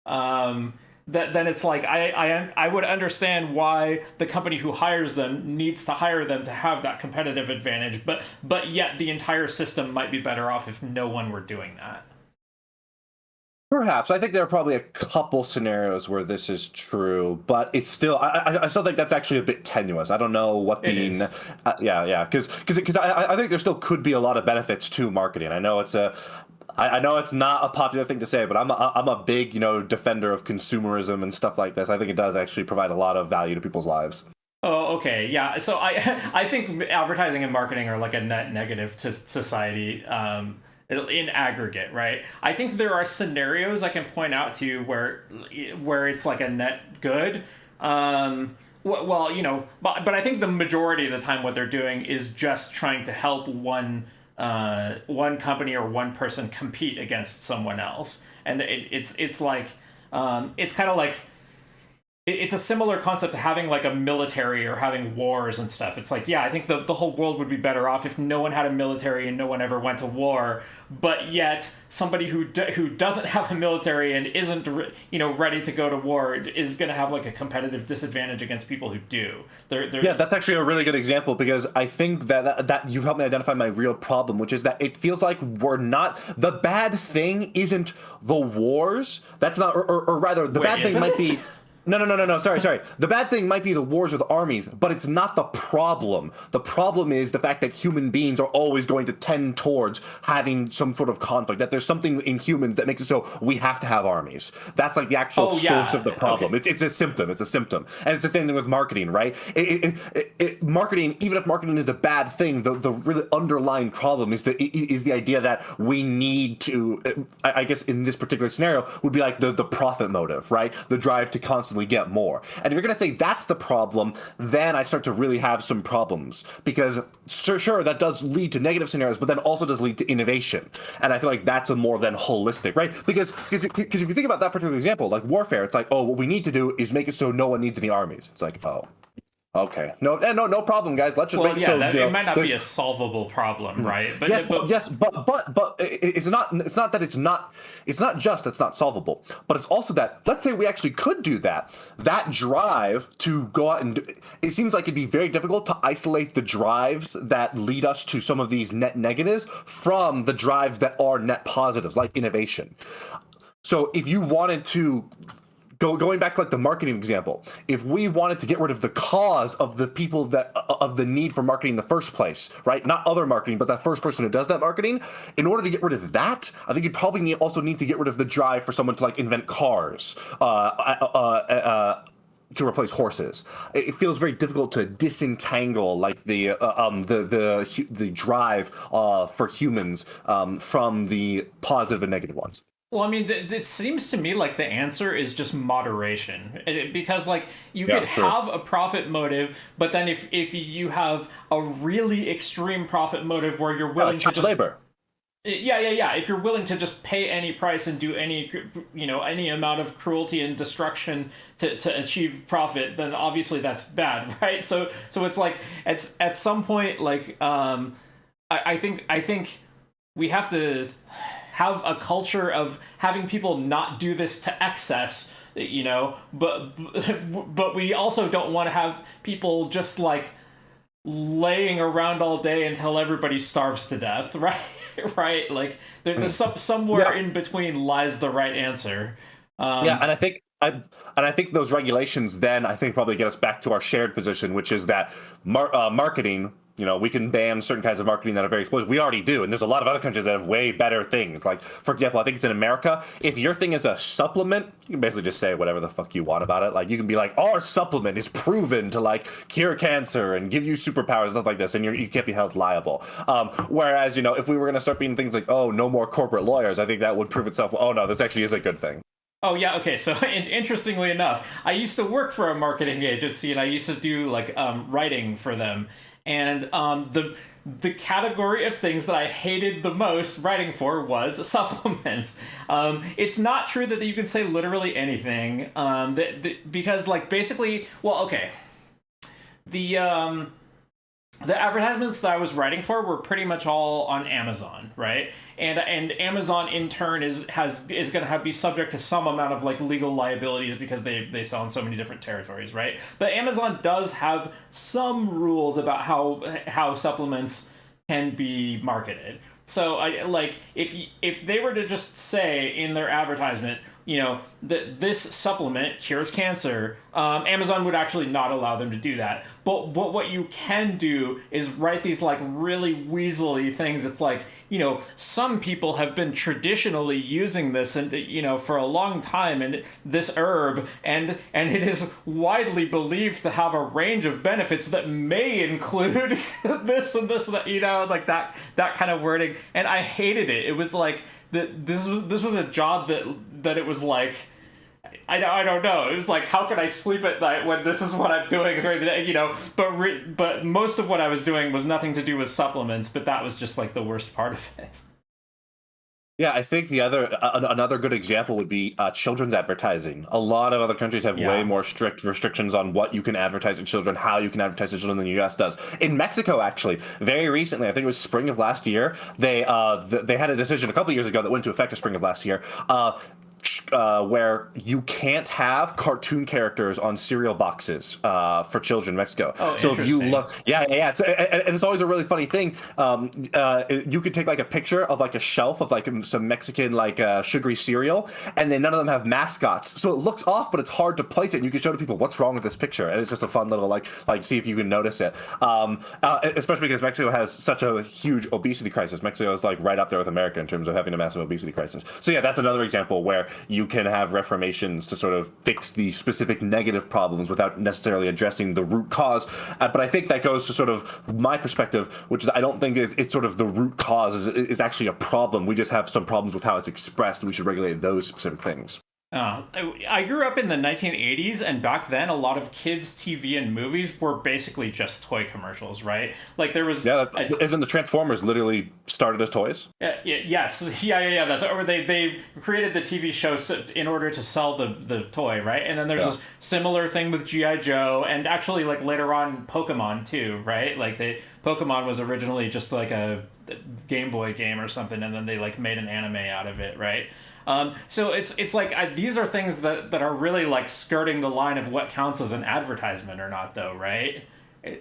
S2: Then it's like I would understand why the company who hires them needs to hire them to have that competitive advantage, but yet the entire system might be better off if no one were doing that.
S1: Perhaps. I think there are probably a couple scenarios where this is true, but it's still, I still think that's actually a bit tenuous. I don't know what the, because I think there still could be a lot of benefits to marketing. I know it's not a popular thing to say, but I'm a big, defender of consumerism and stuff like this. I think it does actually provide a lot of value to people's lives.
S2: Oh, okay. Yeah. So I think advertising and marketing are like a net negative to society. In aggregate, right? I think there are scenarios I can point out to you where it's like a net good. Well, but I think the majority of the time what they're doing is just trying to help one company or one person compete against someone else, and it's like it's kind of like. It's a similar concept to having like a military or having wars and stuff. It's like, I think the whole world would be better off if no one had a military and no one ever went to war. But yet somebody who doesn't have a military and isn't ready to go to war is going to have like a competitive disadvantage against people who do.
S1: Yeah, that's actually a really good example, because I think that you've helped me identify my real problem, which is that it feels like the bad thing isn't the wars. That's not, or rather the bad thing might be. No. Sorry. The bad thing might be the wars with armies, but it's not the problem. The problem is the fact that human beings are always going to tend towards having some sort of conflict, that there's something in humans that makes it so we have to have armies. That's like the actual source of the problem.
S2: Okay.
S1: It's a symptom. It's a symptom. And it's the same thing with marketing, right? Marketing, even if marketing is a bad thing, the really underlying problem is the idea that we need to, I guess in this particular scenario, would be like the profit motive, right? The drive to constantly get more. And if you're going to say that's the problem, then I start to really have some problems, because sure, that does lead to negative scenarios, but then also does lead to innovation. And I feel like that's a more than holistic, right? Because if you think about that particular example, like warfare, it's like, oh, what we need to do is make it so no one needs any armies. It's like, oh, okay, no problem, guys. Let's just make it so
S2: it might not be a solvable problem, right? But
S1: yes, but it's not that it's not just that's not solvable, but it's also that, let's say we actually could do that. That drive to go out and do, it seems like it'd be very difficult to isolate the drives that lead us to some of these net negatives from the drives that are net positives, like innovation. So if you wanted to going back to like the marketing example, if we wanted to get rid of the cause of the people that of the need for marketing in the first place, right? Not other marketing, but that first person who does that marketing. In order to get rid of that, I think you'd probably also need to get rid of the drive for someone to like invent cars. To replace horses. It feels very difficult to disentangle like the drive for humans from the positive and negative ones.
S2: Well, I mean, it seems to me like the answer is just moderation, because like you could have a profit motive, but then if you have a really extreme profit motive where you're willing to just
S1: labor.
S2: Yeah. If you're willing to just pay any price and do any amount of cruelty and destruction to achieve profit, then obviously that's bad, right? So it's like at some point, like I think we have to have a culture of having people not do this to excess, but we also don't want to have people just like laying around all day until everybody starves to death, right? Right? Like there's somewhere in between lies the right answer.
S1: And I think those regulations then I think probably get us back to our shared position, which is that marketing. We can ban certain kinds of marketing that are very explosive. We already do, and there's a lot of other countries that have way better things. Like, for example, I think it's in America. If your thing is a supplement, you can basically just say whatever the fuck you want about it. Like, you can be like, our supplement is proven to like cure cancer and give you superpowers, stuff like this, and you can't be held liable. Whereas, if we were going to start being things like, oh, no more corporate lawyers, I think that would prove itself. Oh no, this actually is a good thing.
S2: Oh, yeah, okay, so interestingly enough, I used to work for a marketing agency, and I used to do, like, writing for them, and the category of things that I hated the most writing for was supplements. It's not true that you can say literally anything, because, like, basically, well, okay, the advertisements that I was writing for were pretty much all on Amazon, right? And Amazon in turn is going to be subject to some amount of like legal liabilities because they sell in so many different territories, right? But Amazon does have some rules about how supplements can be marketed. So if they were to just say in their advertisement, that this supplement cures cancer, Amazon would actually not allow them to do that. But what you can do is write these like really weaselly things. It's like, some people have been traditionally using this and for a long time, and this herb and it is widely believed to have a range of benefits that may include this and this, like that kind of wording. And I hated it. It was like this was a job that it was like, I don't know. It was like, how can I sleep at night when this is what I'm doing during the day, But most of what I was doing was nothing to do with supplements, but that was just like the worst part of it.
S1: Yeah, I think another good example would be children's advertising. A lot of other countries have way more strict restrictions on what you can advertise to children, how you can advertise to children than the U.S. does. In Mexico, actually, very recently, I think it was spring of last year, they had a decision a couple of years ago that went into effect in spring of last year. where you can't have cartoon characters on cereal boxes for children in Mexico.
S2: Oh,
S1: so if you
S2: interesting.
S1: look, yeah. So, and it's always a really funny thing. You could take like a picture of like a shelf of like some Mexican like sugary cereal, and then none of them have mascots. So it looks off, but it's hard to place it. And you can show to people what's wrong with this picture, and it's just a fun little like see if you can notice it. Especially because Mexico has such a huge obesity crisis. Mexico is like right up there with America in terms of having a massive obesity crisis. So yeah, that's another example where you can have reformations to sort of fix the specific negative problems without necessarily addressing the root cause. But I think that goes to sort of my perspective, which is I don't think it's sort of the root cause is actually a problem. We just have some problems with how it's expressed. We should regulate those specific things.
S2: I grew up in the 1980s, and back then a lot of kids' TV and movies were basically just toy commercials, right? Like there was
S1: isn't the Transformers literally started as toys?
S2: Yes, yeah. That's or they created the TV show in order to sell the toy, right? And then there's this similar thing with GI Joe, and actually like later on Pokemon too, right? Like Pokemon was originally just like a Game Boy game or something, and then they like made an anime out of it, right? So it's like these are things that are really like skirting the line of what counts as an advertisement or not, though, right?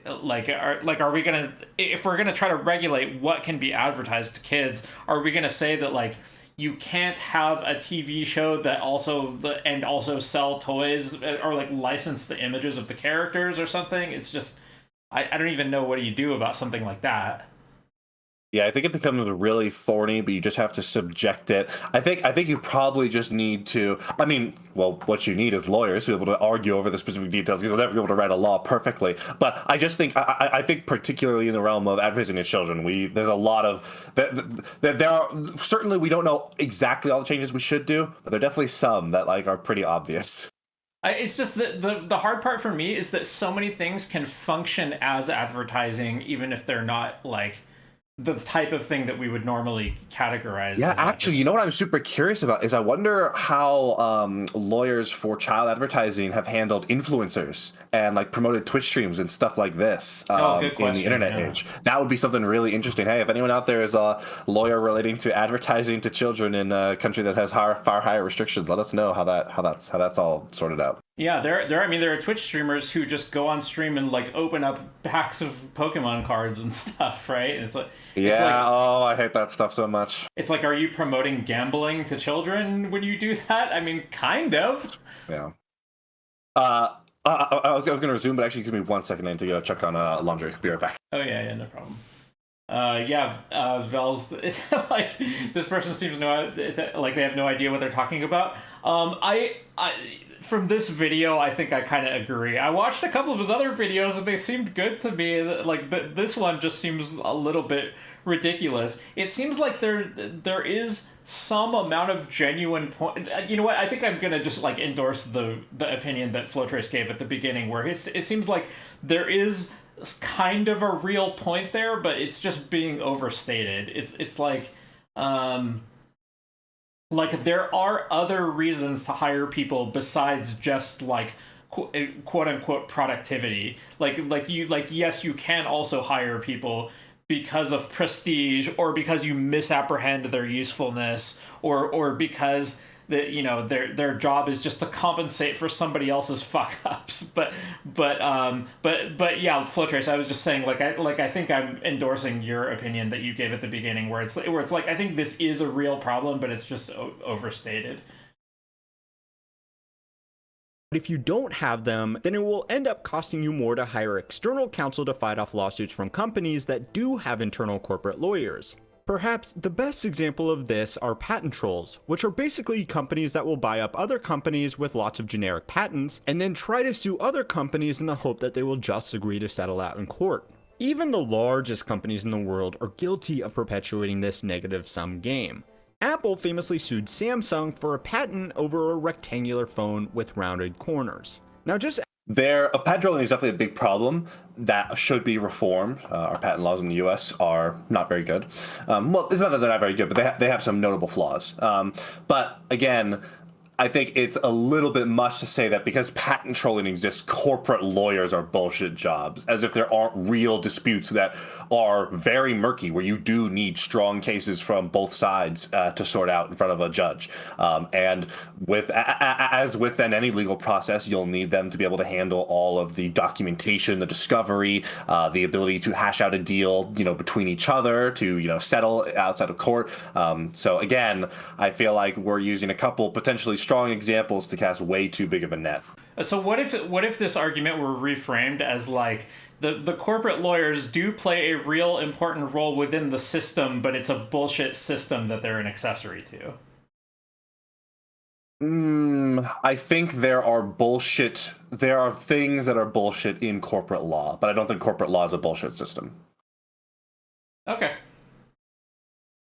S2: Are we gonna, if we're gonna try to regulate what can be advertised to kids, are we gonna say that like you can't have a TV show that also sell toys or like license the images of the characters or something? It's just I don't even know what do you do about something like that.
S1: Yeah, I think it becomes really thorny, but you just have to subject it. I think you probably just need to. I mean, well, what you need is lawyers to be able to argue over the specific details because they'll never be able to write a law perfectly. But I just think I think particularly in the realm of advertising to children, there's a lot of there are certainly we don't know exactly all the changes we should do, but there are definitely some that like are pretty obvious.
S2: It's just that the hard part for me is that so many things can function as advertising, even if they're not like the type of thing that we would normally categorize.
S1: Yeah, actually, you know what I'm super curious about is I wonder how lawyers for child advertising have handled influencers and like promoted Twitch streams and stuff like this in the internet age. That would be something really interesting. Hey, if anyone out there is a lawyer relating to advertising to children in a country that has far higher restrictions, let us know how that's all sorted out.
S2: Yeah, there are Twitch streamers who just go on stream and like open up packs of Pokemon cards and stuff, right? And it's like
S1: I hate that stuff so much.
S2: It's like, are you promoting gambling to children when you do that? I mean, kind of.
S1: Yeah. I was going to resume, but actually, give me 1 second. I need to go check on laundry. Be right back.
S2: Oh yeah, no problem. Vel's like this person seems like they have no idea what they're talking about. I from this video, I think I kind of agree. I watched a couple of his other videos and they seemed good to me. Like this one just seems a little bit ridiculous. It seems like there is some amount of genuine point. You know what? I think I'm gonna just like endorse the opinion that Flowtrace gave at the beginning, where it seems like there is kind of a real point there, but it's just being overstated. It's like there are other reasons to hire people besides just like quote unquote productivity. Yes, you can also hire people because of prestige or because you misapprehend their usefulness or because their job is just to compensate for somebody else's fuck ups. But yeah, Flowtrace, I was just saying I think I'm endorsing your opinion that you gave at the beginning where it's like I think this is a real problem, but it's just overstated.
S3: But if you don't have them, then it will end up costing you more to hire external counsel to fight off lawsuits from companies that do have internal corporate lawyers. Perhaps the best example of this are patent trolls, which are basically companies that will buy up other companies with lots of generic patents and then try to sue other companies in the hope that they will just agree to settle out in court. Even the largest companies in the world are guilty of perpetuating this negative-sum game. Apple famously sued Samsung for a patent over a rectangular phone with rounded corners. Now
S1: patent trolling is definitely a big problem that should be reformed. Our patent laws in the U.S. are not very good. Well, it's not that they're not very good, but they have some notable flaws. But again, I think it's a little bit much to say that because patent trolling exists, corporate lawyers are bullshit jobs, as if there aren't real disputes that are very murky, where you do need strong cases from both sides to sort out in front of a judge. And as with any legal process, you'll need them to be able to handle all of the documentation, the discovery, the ability to hash out a deal, between each other, to settle outside of court. So again, I feel like we're using a couple potentially strong examples to cast way too big of a net.
S2: So what if this argument were reframed as like the corporate lawyers do play a real important role within the system, but it's a bullshit system that they're an accessory to?
S1: I think there are things that are bullshit in corporate law, but I don't think corporate law is a bullshit system.
S2: Okay.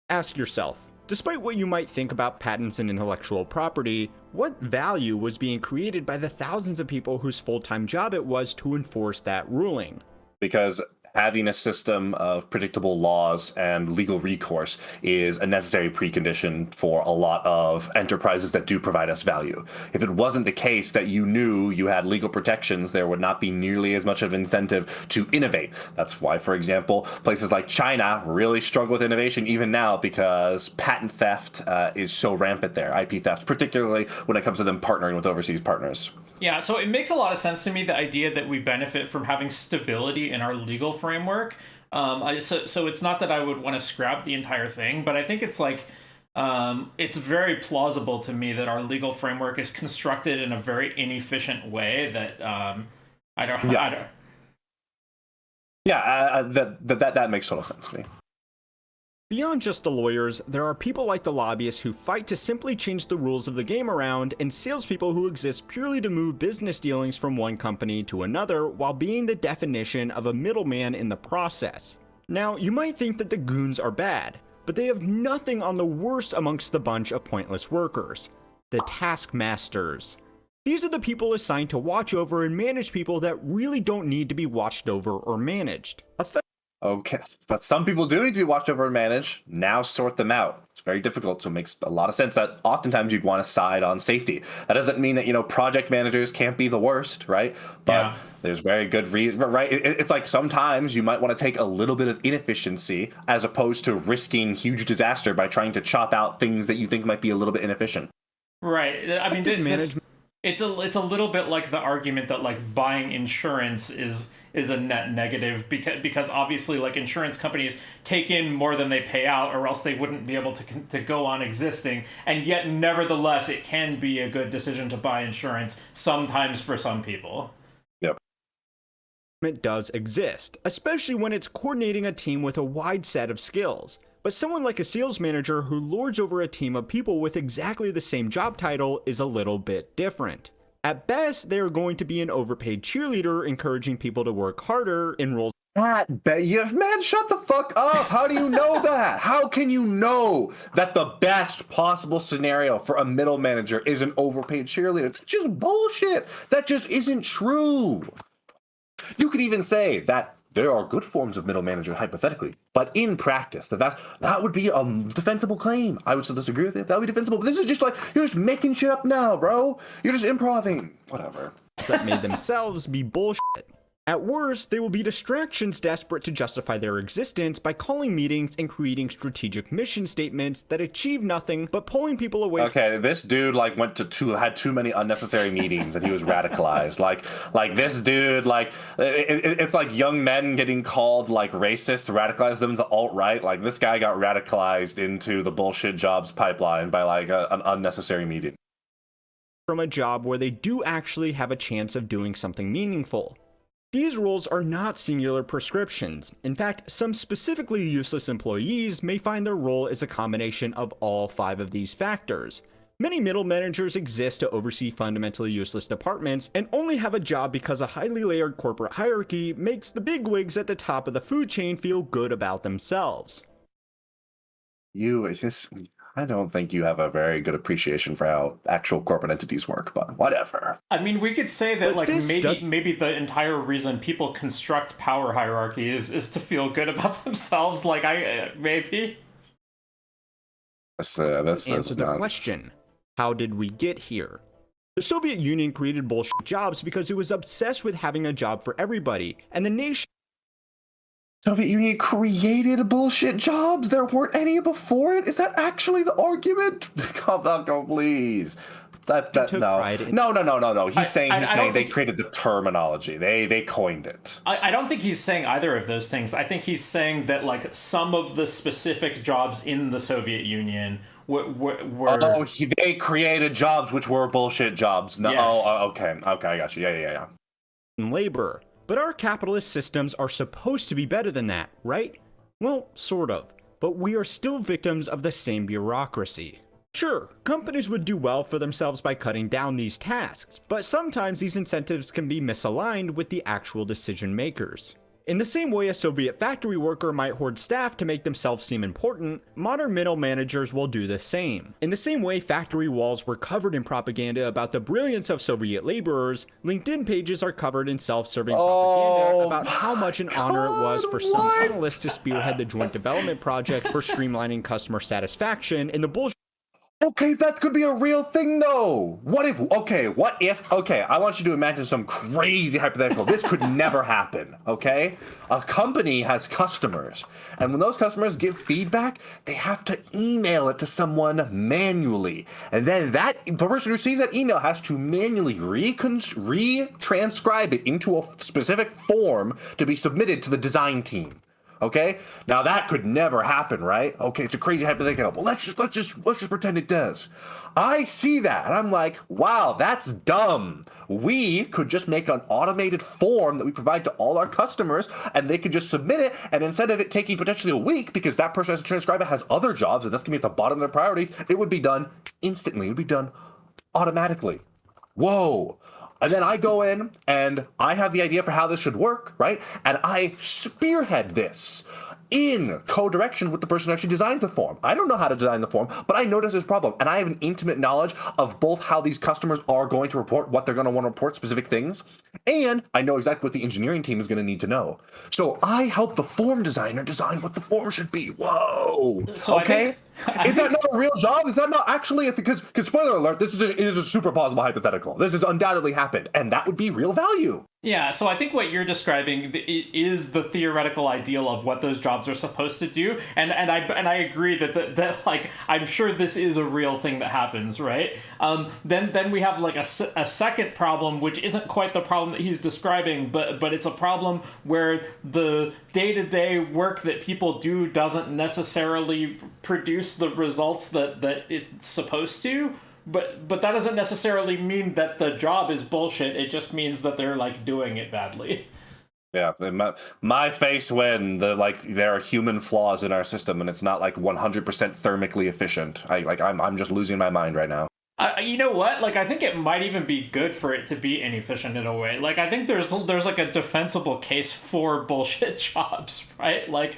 S3: Ask yourself, despite what you might think about patents and intellectual property, what value was being created by the thousands of people whose full-time job it was to enforce that ruling?
S1: Because having a system of predictable laws and legal recourse is a necessary precondition for a lot of enterprises that do provide us value. If it wasn't the case that you knew you had legal protections, there would not be nearly as much of an incentive to innovate. That's why, for example, places like China really struggle with innovation even now, because patent theft is so rampant there, IP theft, particularly when it comes to them partnering with overseas partners.
S2: Yeah, so it makes a lot of sense to me, the idea that we benefit from having stability in our legal framework. So it's not that I would want to scrap the entire thing, but I think it's like, it's very plausible to me that our legal framework is constructed in a very inefficient way that
S1: That makes total sense to me.
S3: Beyond just the lawyers, there are people like the lobbyists who fight to simply change the rules of the game around, and salespeople who exist purely to move business dealings from one company to another while being the definition of a middleman in the process. Now, you might think that the goons are bad, but they have nothing on the worst amongst the bunch of pointless workers: the taskmasters. These are the people assigned to watch over and manage people that really don't need to be watched over or managed.
S1: Okay, but some people do need to be watched over and managed. Now sort them out. It's very difficult, so it makes a lot of sense that oftentimes you'd want to side on safety. That doesn't mean that, project managers can't be the worst, right? But there's very good reason, right? It's like sometimes you might want to take a little bit of inefficiency as opposed to risking huge disaster by trying to chop out things that you think might be a little bit inefficient.
S2: Right. I mean, it's a little bit like the argument that like buying insurance is a net negative, because obviously like insurance companies take in more than they pay out, or else they wouldn't be able to go on existing. And yet nevertheless, it can be a good decision to buy insurance sometimes for some people.
S1: Yep.
S3: It does exist, especially when it's coordinating a team with a wide set of skills. But someone like a sales manager who lords over a team of people with exactly the same job title is a little bit different. At best, they're going to be an overpaid cheerleader encouraging people to work harder in roles.
S1: Man, shut the fuck up. How do you know that? How can you know that the best possible scenario for a middle manager is an overpaid cheerleader? It's just bullshit. That just isn't true. You could even say that there are good forms of middle manager, hypothetically, but in practice, that would be a defensible claim. I would still disagree with it. That would be defensible. But this is just like, you're just making shit up now, bro. You're just improving. Whatever.
S3: That may themselves be bullshit. At worst, they will be distractions desperate to justify their existence by calling meetings and creating strategic mission statements that achieve nothing but pulling people away.
S1: Okay, this dude had too many unnecessary meetings and he was radicalized. Like this dude, it's like young men getting called like racist, radicalize them to alt-right. Like this guy got radicalized into the bullshit jobs pipeline by like an unnecessary meeting.
S3: From a job where they do actually have a chance of doing something meaningful. These roles are not singular prescriptions. In fact, some specifically useless employees may find their role is a combination of all 5 of these factors. Many middle managers exist to oversee fundamentally useless departments and only have a job because a highly layered corporate hierarchy makes the bigwigs at the top of the food chain feel good about themselves.
S1: I don't think you have a very good appreciation for how actual corporate entities work, but whatever.
S2: I mean, we could say that maybe the entire reason people construct power hierarchy is to feel good about themselves. Like
S3: Answer the question. How did we get here? The Soviet Union created bullshit jobs because it was obsessed with having a job for everybody, and the nation
S1: Soviet Union created bullshit jobs. There weren't any before it. Is that actually the argument? Come on, go please. That
S3: took
S1: no.
S3: pride in-
S1: No. He's saying they
S2: think-
S1: created the terminology. They coined it.
S2: I don't think he's saying either of those things. I think he's saying that like some of the specific jobs in the Soviet Union were
S1: They created jobs which were bullshit jobs. No,
S2: Yes.
S1: Okay, I got you. Yeah.
S3: labor. But our capitalist systems are supposed to be better than that, right? Well, sort of. But we are still victims of the same bureaucracy. Sure, companies would do well for themselves by cutting down these tasks, but sometimes these incentives can be misaligned with the actual decision makers. In the same way a Soviet factory worker might hoard staff to make themselves seem important, modern middle managers will do the same. In the same way factory walls were covered in propaganda about the brilliance of Soviet laborers, LinkedIn pages are covered in self-serving propaganda about how much an honor it was for some analyst to spearhead the joint development project for streamlining customer satisfaction in the bullshit.
S1: Okay, that could be a real thing though. What if, I want you to imagine some crazy hypothetical. This could never happen, okay? A company has customers, and when those customers give feedback, they have to email it to someone manually. And then the person who receives that email has to manually retranscribe it into a specific form to be submitted to the design team. Okay, now that could never happen, right? Okay, it's a crazy hypothetical, but let's just pretend it does. I see that and I'm like, wow, that's dumb. We could just make an automated form that we provide to all our customers, and they could just submit it, and instead of it taking potentially a week because that person has to transcribe it, has other jobs and that's gonna be at the bottom of their priorities, it would be done instantly. It would be done automatically. Whoa. And then I go in and I have the idea for how this should work, right? And I spearhead this in co-direction with the person who actually designs the form. I don't know how to design the form, but I notice this problem. And I have an intimate knowledge of both how these customers are going to report, what they're going to want to report, specific things. And I know exactly what the engineering team is going to need to know. So I help the form designer design what the form should be. Whoa.
S2: So
S1: okay. Is that not a real job? Is that not actually, because spoiler alert, this is a super plausible hypothetical. This has undoubtedly happened, and that would be real value.
S2: Yeah, so I think what you're describing is the theoretical ideal of what those jobs are supposed to do, and I agree that like I'm sure this is a real thing that happens, right? Then we have like a second problem, which isn't quite the problem that he's describing, but it's a problem where the day-to-day work that people do doesn't necessarily produce the results that it's supposed to. But that doesn't necessarily mean that the job is bullshit. It just means that they're like doing it badly.
S1: Yeah, my face when there are human flaws in our system and it's not like 100% thermically efficient. I'm just losing my mind right now.
S2: You know what? Like, I think it might even be good for it to be inefficient in a way. Like, I think there's like a defensible case for bullshit jobs, right? Like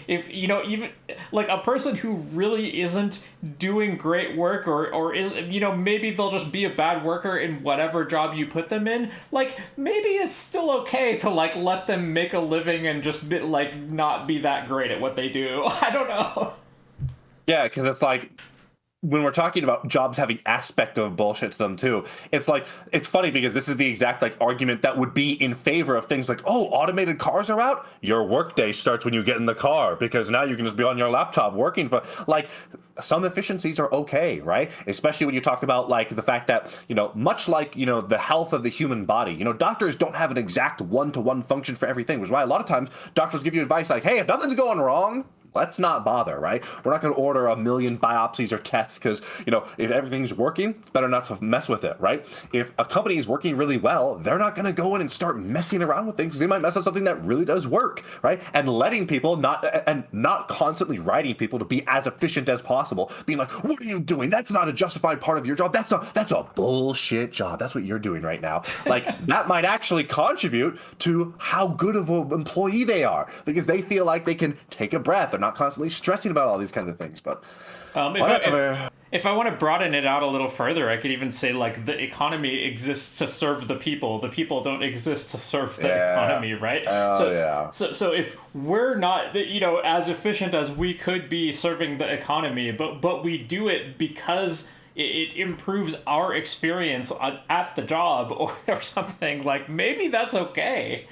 S2: if even like a person who really isn't doing great work or is maybe they'll just be a bad worker in whatever job you put them in. Like, maybe it's still okay to like let them make a living and just not be that great at what they do. I don't know.
S1: Yeah, because it's like, when we're talking about jobs having aspect of bullshit to them too, it's funny because this is the exact argument that would be in favor of things like, oh, automated cars are out. Your workday starts when you get in the car because now you can just be on your laptop working for some efficiencies are okay, right? Especially when you talk about the fact that, much like, the health of the human body, doctors don't have an exact one-to-one function for everything, which is why a lot of times doctors give you advice like, hey, if nothing's going wrong, let's not bother, right? We're not going to order 1 million biopsies or tests because, if everything's working, better not to mess with it, right? If a company is working really well, they're not going to go in and start messing around with things because they might mess up something that really does work, right? And letting people not constantly writing people to be as efficient as possible, being like, what are you doing? That's not a justified part of your job. That's a bullshit job. That's what you're doing right now. That might actually contribute to how good of an employee they are because they feel like they can take a breath. They're not constantly stressing about all these kinds of things. But
S2: if I want to broaden it out a little further, I could even say the economy exists to serve the people. The people don't exist to serve the economy, right? So if we're not as efficient as we could be serving the economy, but we do it because it improves our experience at the job or something, like maybe that's okay.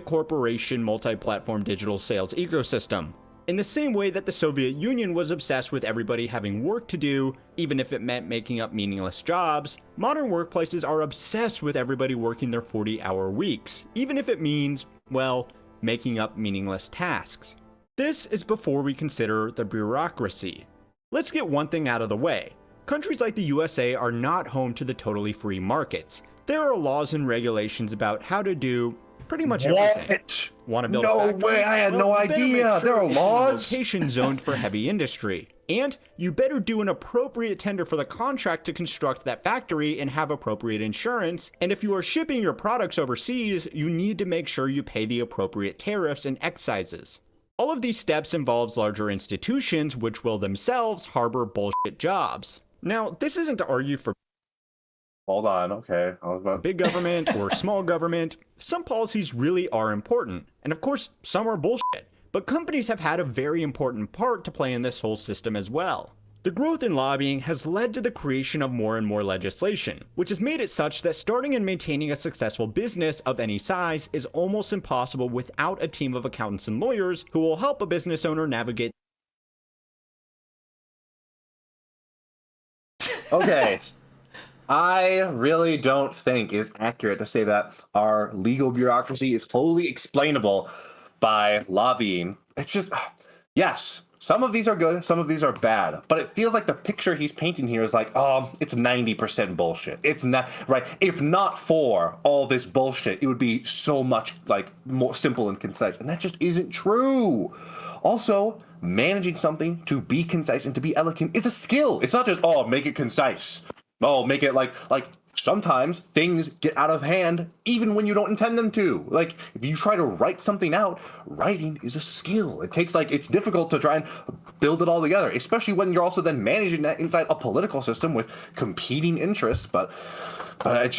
S3: Corporation multi-platform digital sales ecosystem. In the same way that the Soviet Union was obsessed with everybody having work to do, even if it meant making up meaningless jobs, modern workplaces are obsessed with everybody working their 40-hour weeks, even if it means, well, making up meaningless tasks. This is before we consider the bureaucracy. Let's get one thing out of the way. Countries like the USA are not home to the totally free markets. There are laws and regulations about how to do pretty much everything.
S1: What?
S3: Want to build
S1: No
S3: a factory?
S1: way, I had
S3: Well,
S1: no
S3: you better
S1: idea.
S3: make sure
S1: There are
S3: it's in a
S1: laws?
S3: location zoned for heavy industry. And you better do an appropriate tender for the contract to construct that factory and have appropriate insurance. And if you are shipping your products overseas, you need to make sure you pay the appropriate tariffs and excises. All of these steps involves larger institutions which will themselves harbor bullshit jobs. Now, this isn't to argue for
S1: Hold on, okay. I was about
S3: big government or small government. Some policies really are important, and of course, some are bullshit. But companies have had a very important part to play in this whole system as well. The growth in lobbying has led to the creation of more and more legislation, which has made it such that starting and maintaining a successful business of any size is almost impossible without a team of accountants and lawyers who will help a business owner navigate.
S1: Okay. I really don't think it's accurate to say that our legal bureaucracy is wholly explainable by lobbying. It's just, yes, some of these are good, some of these are bad, but it feels like the picture he's painting here is like, oh, it's 90% bullshit. It's not, right? If not for all this bullshit, it would be so much like more simple and concise, and that just isn't true. Also, managing something to be concise and to be elegant is a skill. It's not just, oh, make it concise. Oh, make it like sometimes things get out of hand even when you don't intend them to. Like if you try to write something out, writing is a skill. It takes it's difficult to try and build it all together, especially when you're also then managing that inside a political system with competing interests. But it's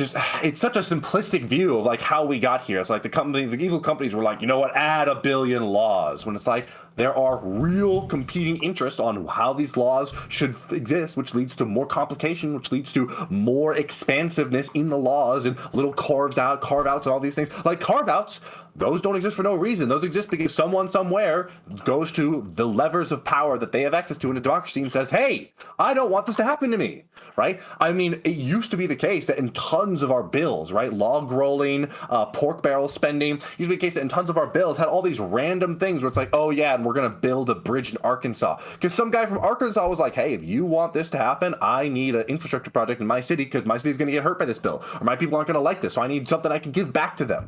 S1: such a simplistic view of how we got here. It's like the evil companies were like, you know what, add 1 billion laws, when it's like there are real competing interests on how these laws should exist, which leads to more complication, which leads to more expansiveness in the laws and little carve outs and all these things. Like carve outs, those don't exist for no reason. Those exist because someone somewhere goes to the levers of power that they have access to in a democracy and says, hey, I don't want this to happen to me, right? I mean, it used to be the case that in tons of our bills, right, log rolling, pork barrel spending, used to be the case that in tons of our bills had all these random things where it's like, oh yeah, and we're going to build a bridge in Arkansas. Because some guy from Arkansas was like, hey, if you want this to happen, I need an infrastructure project in my city because my city's going to get hurt by this bill, or my people aren't going to like this, so I need something I can give back to them.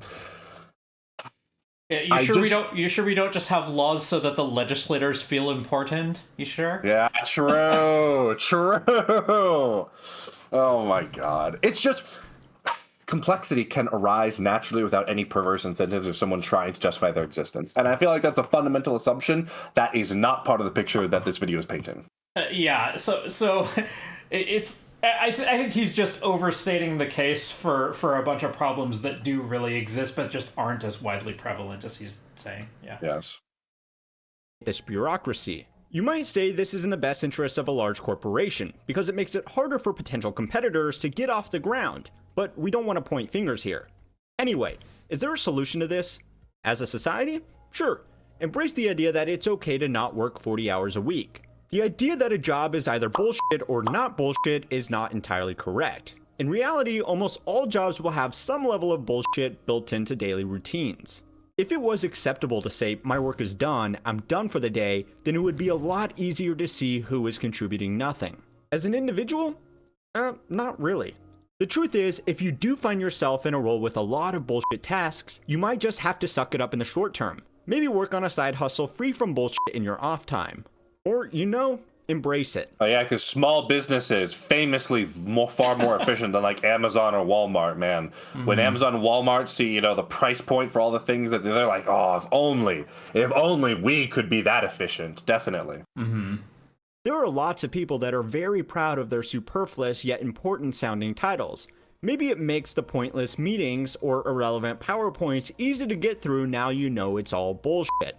S2: Yeah, you sure we don't just have laws so that the legislators feel important? You sure?
S1: Yeah, true. Oh my god. It's just complexity can arise naturally without any perverse incentives or someone trying to justify their existence. And I feel like that's a fundamental assumption that is not part of the picture that this video is painting.
S2: Yeah, so it's I think he's just overstating the case for a bunch of problems that do really exist, but just aren't as widely prevalent as he's saying. Yeah.
S1: Yes.
S3: This bureaucracy. You might say this is in the best interest of a large corporation, because it makes it harder for potential competitors to get off the ground, but we don't want to point fingers here. Anyway, is there a solution to this? As a society? Sure. Embrace the idea that it's okay to not work 40 hours a week. The idea that a job is either bullshit or not bullshit is not entirely correct. In reality, almost all jobs will have some level of bullshit built into daily routines. If it was acceptable to say, my work is done, I'm done for the day, then it would be a lot easier to see who is contributing nothing. As an individual? Not really. The truth is, if you do find yourself in a role with a lot of bullshit tasks, you might just have to suck it up in the short term. Maybe work on a side hustle free from bullshit in your off time. Or, embrace it.
S1: Oh yeah, because small businesses famously far more efficient than Amazon or Walmart, man. Mm-hmm. When Amazon and Walmart see, the price point for all the things that they're like, oh, if only we could be that efficient. Definitely.
S2: Mm-hmm.
S3: There are lots of people that are very proud of their superfluous yet important sounding titles. Maybe it makes the pointless meetings or irrelevant PowerPoints easy to get through now you know it's all bullshit.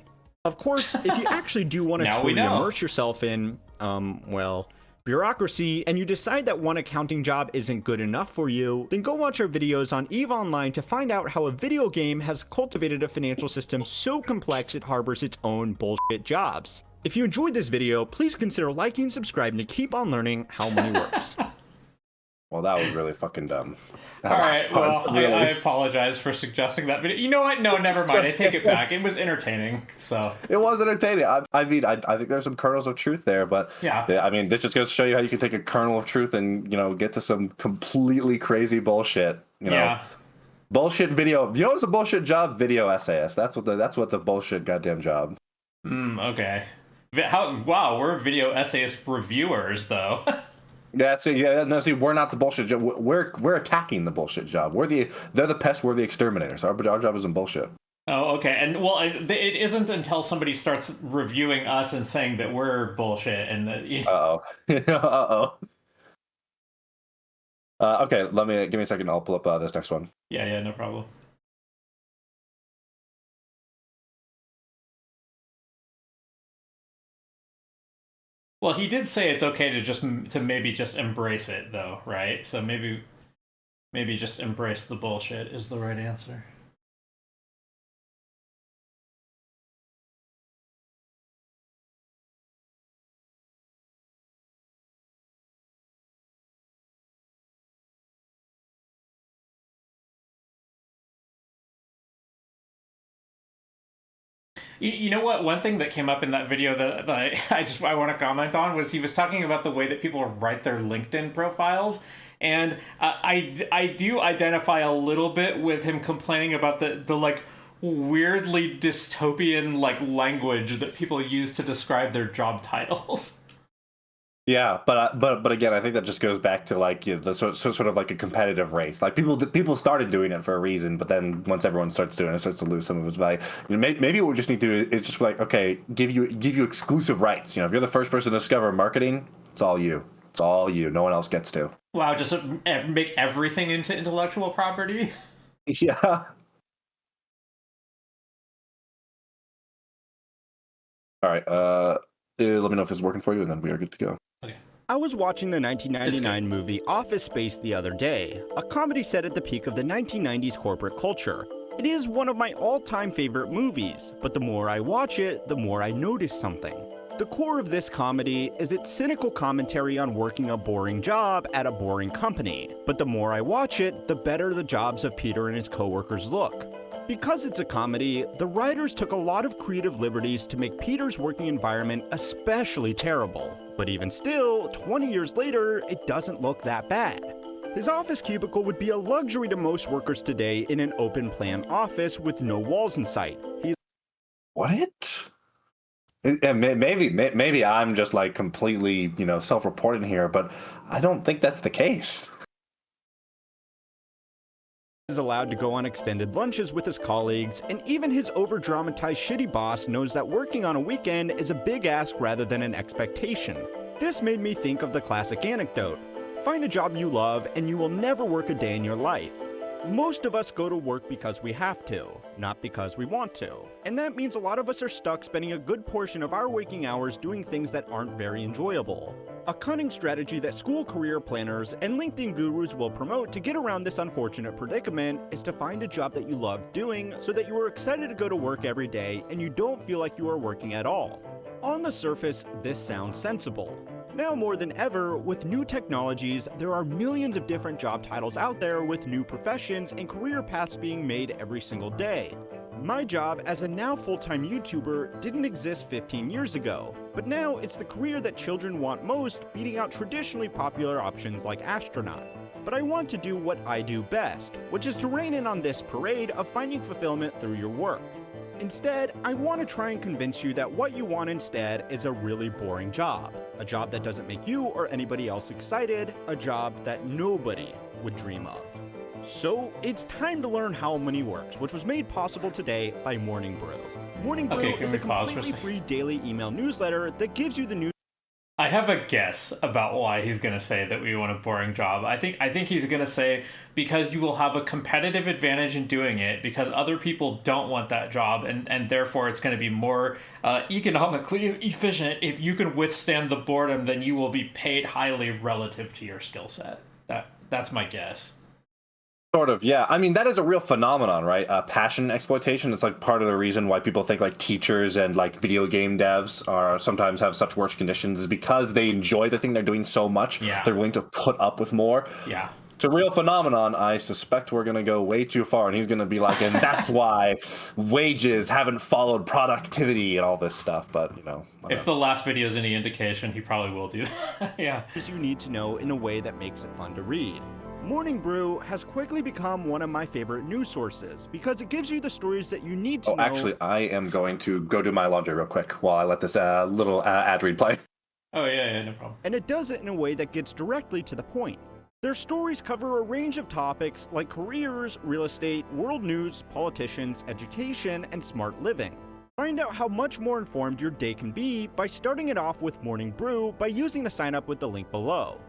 S3: Of course, if you actually do want to
S2: Now we
S3: truly
S2: know.
S3: immerse yourself in, well, bureaucracy, and you decide that one accounting job isn't good enough for you, then go watch our videos on EVE Online to find out how a video game has cultivated a financial system so complex it harbors its own bullshit jobs. If you enjoyed this video, please consider liking and subscribing to keep on learning how money works.
S1: Well, that was really fucking dumb.
S2: All right, well, I apologize for suggesting that video. You know what? No, never mind. I take it back. It was entertaining, so.
S1: It was entertaining. I mean, I think there's some kernels of truth there, but
S2: yeah.
S1: I mean, this just goes to show you how you can take a kernel of truth and, you know, get to some completely crazy bullshit. You know,
S2: yeah.
S1: Bullshit video. You know, it's a bullshit job. Video essayist. That's what the bullshit goddamn job.
S2: Okay. Wow, we're video essayist reviewers, though.
S1: No, see, we're not the bullshit job. We're attacking the bullshit job. They're the pests. We're the exterminators. Our job isn't bullshit.
S2: Oh, okay. And well, it isn't until somebody starts reviewing us and saying that we're bullshit and that. You know...
S1: Okay, give me a second. I'll pull up this next one.
S2: Yeah, no problem. Well, he did say it's okay to maybe just embrace it, though, right? So maybe just embrace the bullshit is the right answer. You know what? One thing that came up in that video that I want to comment on was he was talking about the way that people write their LinkedIn profiles, and I do identify a little bit with him complaining about the like weirdly dystopian like language that people use to describe their job titles.
S1: Yeah, but again, I think that just goes back to like the sort of like a competitive race. Like people started doing it for a reason, but then once everyone starts doing it, it starts to lose some of its value. You know, maybe what we just need to do is just like, okay, give you exclusive rights. You know, if you're the first person to discover marketing, it's all you. It's all you. No one else gets to.
S2: Wow, just make everything into intellectual property.
S1: Yeah. All right. Let me know if this is working for you, and then we are good to go.
S2: Okay.
S3: I was watching the 1999 movie Office Space the other day, a comedy set at the peak of the 1990s corporate culture. It is one of my all-time favorite movies, but the more I watch it, the more I notice something. The core of this comedy is its cynical commentary on working a boring job at a boring company, but the more I watch it, the better the jobs of Peter and his coworkers look. Because it's a comedy, the writers took a lot of creative liberties to make Peter's working environment especially terrible. But even still, 20 years later, it doesn't look that bad. His office cubicle would be a luxury to most workers today in an open-plan office with no walls in sight.
S1: What? Maybe I'm just like completely, you know, self-reporting here, but I don't think that's the case.
S3: Is allowed to go on extended lunches with his colleagues, and even his over-dramatized shitty boss knows that working on a weekend is a big ask rather than an expectation. This made me think of the classic anecdote. Find a job you love and you will never work a day in your life. Most of us go to work because we have to, not because we want to. And that means a lot of us are stuck spending a good portion of our waking hours doing things that aren't very enjoyable. A cunning strategy that school career planners and LinkedIn gurus will promote to get around this unfortunate predicament is to find a job that you love doing so that you are excited to go to work every day and you don't feel like you are working at all. On the surface, this sounds sensible. Now more than ever, with new technologies, there are millions of different job titles out there with new professions and career paths being made every single day. My job as a now full-time YouTuber didn't exist 15 years ago, but now it's the career that children want most, beating out traditionally popular options like astronaut. But I want to do what I do best, which is to rein in on this parade of finding fulfillment through your work. Instead, I want to try and convince you that what you want instead is a really boring job. A job that doesn't make you or anybody else excited, a job that nobody would dream of. So, it's time to learn how money works, which was made possible today by Morning Brew. Morning Brew is a completely free daily email newsletter that gives you the news.
S2: I have a guess about why he's going to say that we want a boring job. I think he's going to say because you will have a competitive advantage in doing it because other people don't want that job and therefore it's going to be more economically efficient if you can withstand the boredom, then you will be paid highly relative to your skill set. That's my guess.
S1: Sort of, yeah. I mean, that is a real phenomenon, right? Passion exploitation. It's like part of the reason why people think like teachers and like video game devs are sometimes have such worse conditions is because they enjoy the thing they're doing so much.
S2: Yeah.
S1: They're willing to put up with more.
S2: Yeah.
S1: It's a real phenomenon. I suspect we're going to go way too far, and he's going to be like, and that's why wages haven't followed productivity and all this stuff. But, you know.
S2: If the last video is any indication, he probably will do that. Yeah.
S3: You need to know in a way that makes it fun to read. Morning Brew has quickly become one of my favorite news sources because it gives you the stories that you need to know.
S1: Actually, I am going to go do my laundry real quick while I let this little ad read play.
S2: Oh, yeah, no problem.
S3: And it does it in a way that gets directly to the point. Their stories cover a range of topics like careers, real estate, world news, politicians, education, and smart living. Find out how much more informed your day can be by starting it off with Morning Brew by using the sign up with the link below.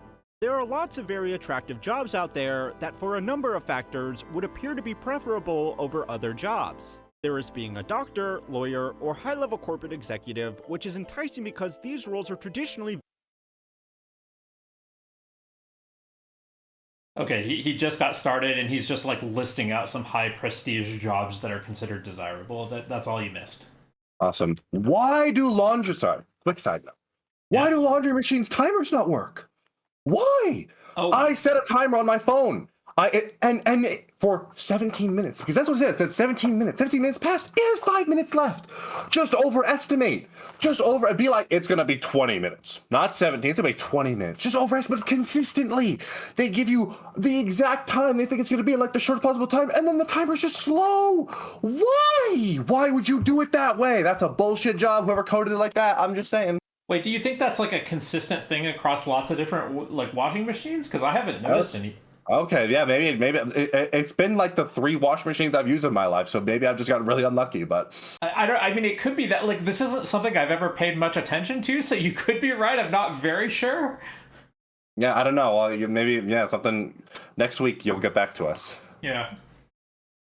S3: There are lots of very attractive jobs out there that for a number of factors would appear to be preferable over other jobs. There is being a doctor, lawyer, or high-level corporate executive, which is enticing because these roles are traditionally...
S2: Okay, he just got started and he's just like listing out some high prestige jobs that are considered desirable. That's all you missed.
S1: Awesome. Why do quick side note. Why do laundry machines timers not work? Why?
S2: Oh.
S1: I set a timer on my phone. For 17 minutes, because that's what it says. It says 17 minutes. 17 minutes passed. It has 5 minutes left. Just overestimate. It'd be like, it's going to be 20 minutes. Not 17. It's going to be 20 minutes. Just overestimate consistently. They give you the exact time they think it's going to be in like the shortest possible time, and then the timer's just slow. Why? Why would you do it that way? That's a bullshit job, whoever coded it like that. I'm just saying.
S2: Wait, do you think that's like a consistent thing across lots of different like washing machines? Because I haven't noticed any.
S1: Okay, yeah, maybe it's been like the 3 washing machines I've used in my life, so maybe I've just gotten really unlucky. But
S2: I mean, it could be that like this isn't something I've ever paid much attention to, so you could be right. I'm not very sure.
S1: Yeah, I don't know. Maybe something next week you'll get back to us.
S2: Yeah.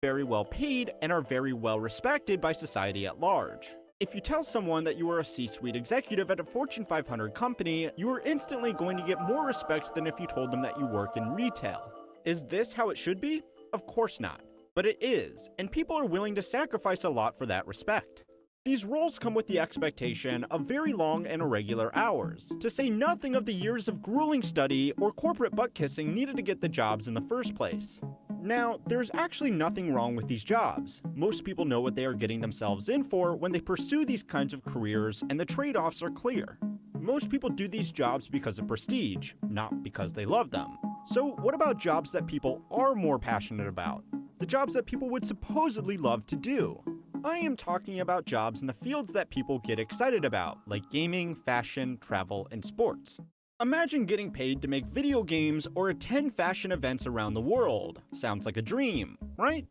S3: Very well paid and are very well respected by society at large. If you tell someone that you are a C-suite executive at a Fortune 500 company, you are instantly going to get more respect than if you told them that you work in retail. Is this how it should be? Of course not. But it is, and people are willing to sacrifice a lot for that respect. These roles come with the expectation of very long and irregular hours, to say nothing of the years of grueling study or corporate butt-kissing needed to get the jobs in the first place. Now, there's actually nothing wrong with these jobs. Most people know what they are getting themselves in for when they pursue these kinds of careers, and the trade-offs are clear. Most people do these jobs because of prestige, not because they love them. So what about jobs that people are more passionate about? The jobs that people would supposedly love to do? I am talking about jobs in the fields that people get excited about, like gaming, fashion, travel, and sports. Imagine getting paid to make video games or attend fashion events around the world. Sounds like a dream, right?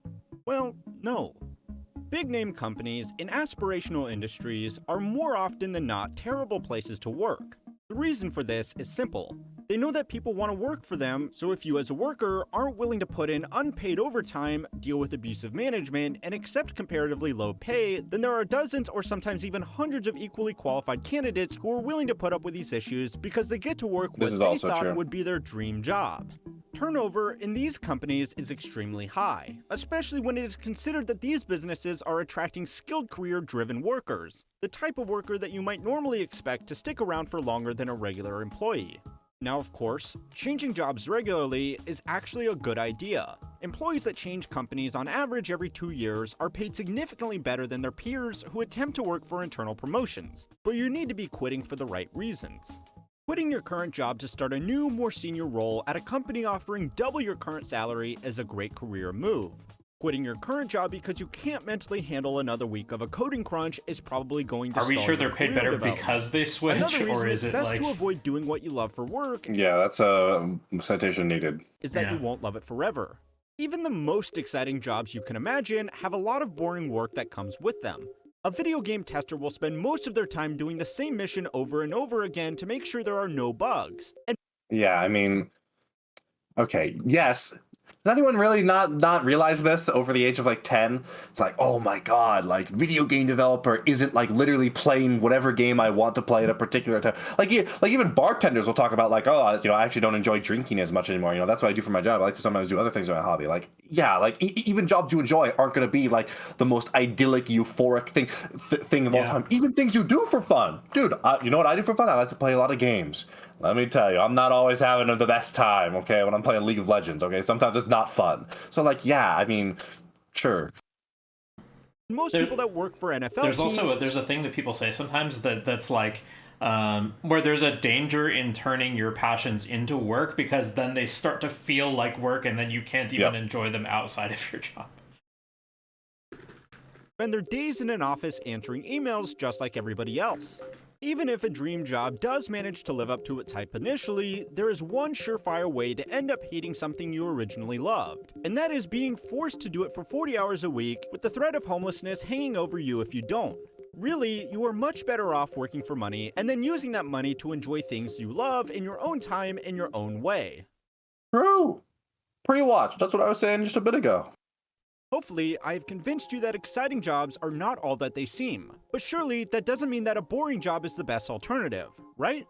S3: Well, no. Big-name companies in aspirational industries are more often than not terrible places to work. The reason for this is simple. They know that people want to work for them, so if you as a worker aren't willing to put in unpaid overtime, deal with abusive management, and accept comparatively low pay, then there are dozens or sometimes even hundreds of equally qualified candidates who are willing to put up with these issues because they get to work what they thought would be their dream job. Turnover in these companies is extremely high, especially when it is considered that these businesses are attracting skilled career-driven workers, the type of worker that you might normally expect to stick around for longer than a regular employee. Now, of course, changing jobs regularly is actually a good idea. Employees that change companies on average every 2 years are paid significantly better than their peers who attempt to work for internal promotions, but you need to be quitting for the right reasons. Quitting your current job to start a new, more senior role at a company offering double your current salary is a great career move. Quitting your current job because you can't mentally handle another week of a coding crunch is probably going to
S2: Are we
S3: stall
S2: sure
S3: your
S2: they're paid
S3: career
S2: better
S3: development.
S2: because they switch,
S3: Another reason
S2: or is
S3: it's
S2: it
S3: best
S2: like...
S3: to avoid doing what you love for work
S1: Yeah, that's a citation needed.
S3: is that
S2: Yeah.
S3: you won't love it forever. Even the most exciting jobs you can imagine have a lot of boring work that comes with them. A video game tester will spend most of their time doing the same mission over and over again to make sure there are no bugs. And
S1: Yeah, I mean, okay, yes. Does anyone really not realize this over the age of like 10? It's like, oh my god, like video game developer isn't like literally playing whatever game I want to play at a particular time. Like even bartenders will talk about like, oh, I actually don't enjoy drinking as much anymore. That's what I do for my job. I like to sometimes do other things in my hobby. Like, yeah, like even jobs you enjoy aren't going to be like the most idyllic, euphoric thing of all time. Even things you do for fun, dude. You know what I do for fun? I like to play a lot of games. Let me tell you, I'm not always having the best time, okay, when I'm playing League of Legends, okay? Sometimes it's not fun. So, like, yeah, I mean, sure.
S3: most people that work for NFL teams...
S2: There's a thing that people say sometimes that's like, where there's a danger in turning your passions into work, because then they start to feel like work, and then you can't even enjoy them outside of your job.
S3: Spend their days in an office answering emails just like everybody else. Even if a dream job does manage to live up to its hype initially, there is one surefire way to end up hating something you originally loved, and that is being forced to do it for 40 hours a week with the threat of homelessness hanging over you if you don't. Really, you are much better off working for money and then using that money to enjoy things you love in your own time in your own way.
S1: True. Pre-watch. That's what I was saying just a bit ago.
S3: Hopefully, I have convinced you that exciting jobs are not all that they seem. But surely, that doesn't mean that a boring job is the best alternative, right?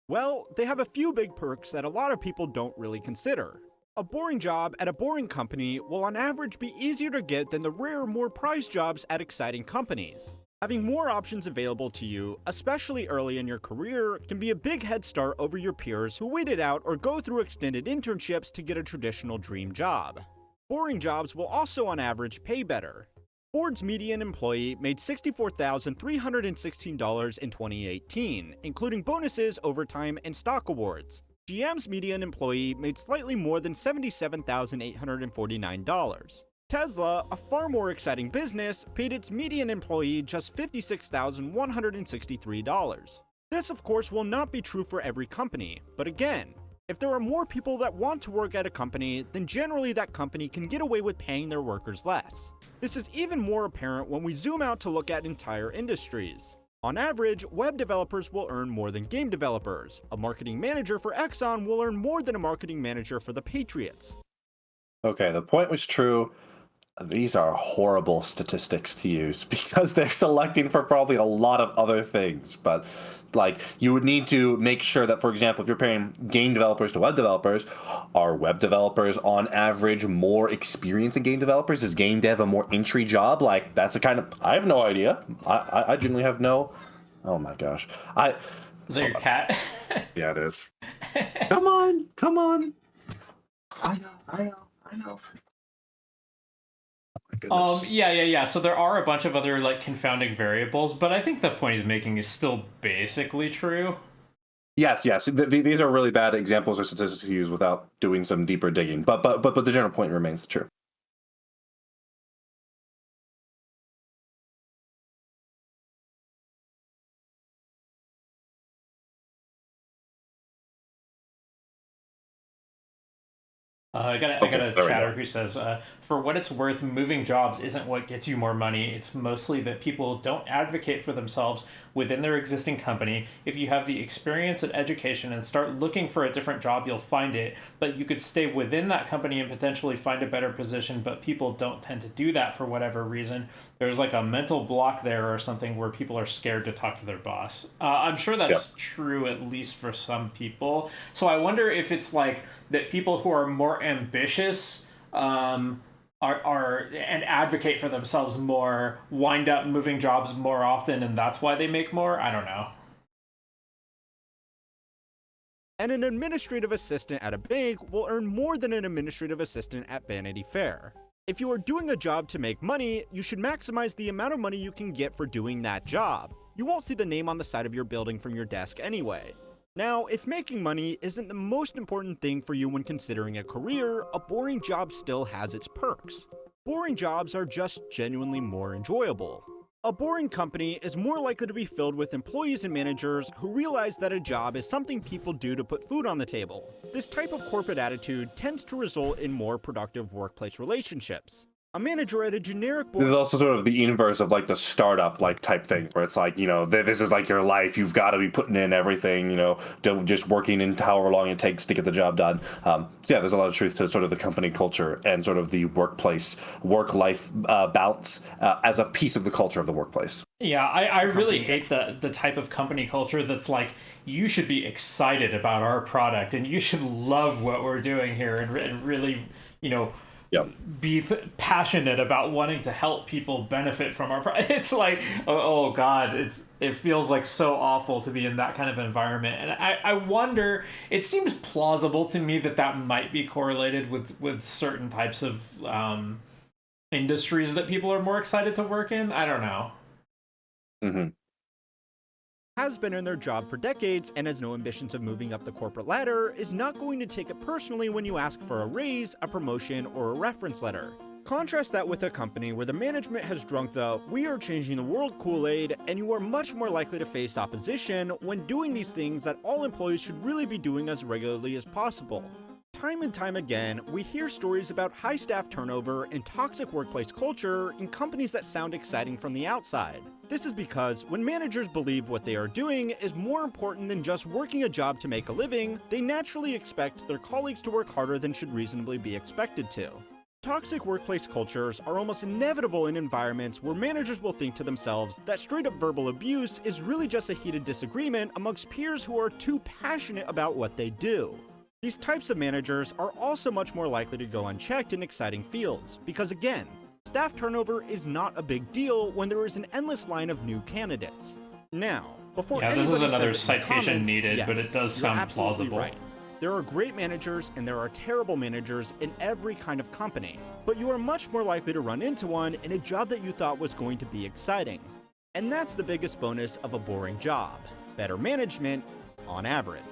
S3: Well, they have a few big perks that a lot of people don't really consider. A boring job at a boring company will on average be easier to get than the rare, more prized jobs at exciting companies. Having more options available to you, especially early in your career, can be a big head start over your peers who wait it out or go through extended internships to get a traditional dream job. Boring jobs will also on average pay better. Ford's median employee made $64,316 in 2018, including bonuses, overtime, and stock awards. GM's median employee made slightly more than $77,849. Tesla, a far more exciting business, paid its median employee just $56,163. This, of course, will not be true for every company, but again, if there are more people that want to work at a company, then generally that company can get away with paying their workers less. This is even more apparent when we zoom out to look at entire industries. On average, web developers will earn more than game developers. A marketing manager for Exxon will earn more than a marketing manager for the Patriots.
S1: Okay, the point was true. These are horrible statistics to use because they're selecting for probably a lot of other things. But like, you would need to make sure that, for example, if you're pairing game developers to web developers, are web developers on average more experienced than game developers? Is game dev a more entry job? Like, that's the kind of, I have no idea. I genuinely have no. Oh my gosh.
S2: Is that your cat?
S1: Yeah, it is. Come on. I know.
S2: Yeah. So there are a bunch of other like confounding variables, but I think the point he's making is still basically true.
S1: Yes. These are really bad examples of statistics to use without doing some deeper digging. But the general point remains true.
S2: I got a chatter who says, for what it's worth, moving jobs isn't what gets you more money. It's mostly that people don't advocate for themselves within their existing company. If you have the experience and education and start looking for a different job, you'll find it. But you could stay within that company and potentially find a better position, but people don't tend to do that for whatever reason. There's like a mental block there or something where people are scared to talk to their boss. I'm sure that's true, at least for some people. So I wonder if it's like that people who are more ambitious are and advocate for themselves more wind up moving jobs more often, and that's why they make more. I don't know.
S3: And an administrative assistant at a bank will earn more than an administrative assistant at Vanity Fair. If you are doing a job to make money, you should maximize the amount of money you can get for doing that job. You won't see the name on the side of your building from your desk anyway. Now, if making money isn't the most important thing for you when considering a career, a boring job still has its perks. Boring jobs are just genuinely more enjoyable. A boring company is more likely to be filled with employees and managers who realize that a job is something people do to put food on the table. This type of corporate attitude tends to result in more productive workplace relationships. A manager at a generic
S1: This is
S3: boring
S1: also sort of the inverse of like the startup like type thing, where it's like, this is like your life. You've got to be putting in everything, just working in however long it takes to get the job done. Yeah, there's a lot of truth to sort of the company culture and sort of the work-life balance as a piece of the culture of the workplace.
S2: Yeah, I really hate the type of company culture that's like, you should be excited about our product and you should love what we're doing here and really,
S1: Yep.
S2: be passionate about wanting to help people benefit from our product. It's like, oh God, it feels like so awful to be in that kind of environment. And I wonder, it seems plausible to me that might be correlated with certain types of industries that people are more excited to work in. I don't know.
S1: Mm-hmm.
S3: has been in their job for decades and has no ambitions of moving up the corporate ladder is not going to take it personally when you ask for a raise, a promotion, or a reference letter. Contrast that with a company where the management has drunk the "we are changing the world" Kool-Aid, and you are much more likely to face opposition when doing these things that all employees should really be doing as regularly as possible. Time and time again, we hear stories about high staff turnover and toxic workplace culture in companies that sound exciting from the outside. This is because when managers believe what they are doing is more important than just working a job to make a living, they naturally expect their colleagues to work harder than should reasonably be expected to. Toxic workplace cultures are almost inevitable in environments where managers will think to themselves that straight up verbal abuse is really just a heated disagreement amongst peers who are too passionate about what they do. These types of managers are also much more likely to go unchecked in exciting fields, because again, staff turnover is not a big deal when there is an endless line of new candidates. Now, before
S2: this is
S3: anybody
S2: another
S3: says it in
S2: citation
S3: comments,
S2: needed,
S3: yes,
S2: but it does
S3: you're
S2: sound
S3: absolutely
S2: plausible.
S3: right. There are great managers and there are terrible managers in every kind of company, but you are much more likely to run into one in a job that you thought was going to be exciting. And that's the biggest bonus of a boring job: better management on average.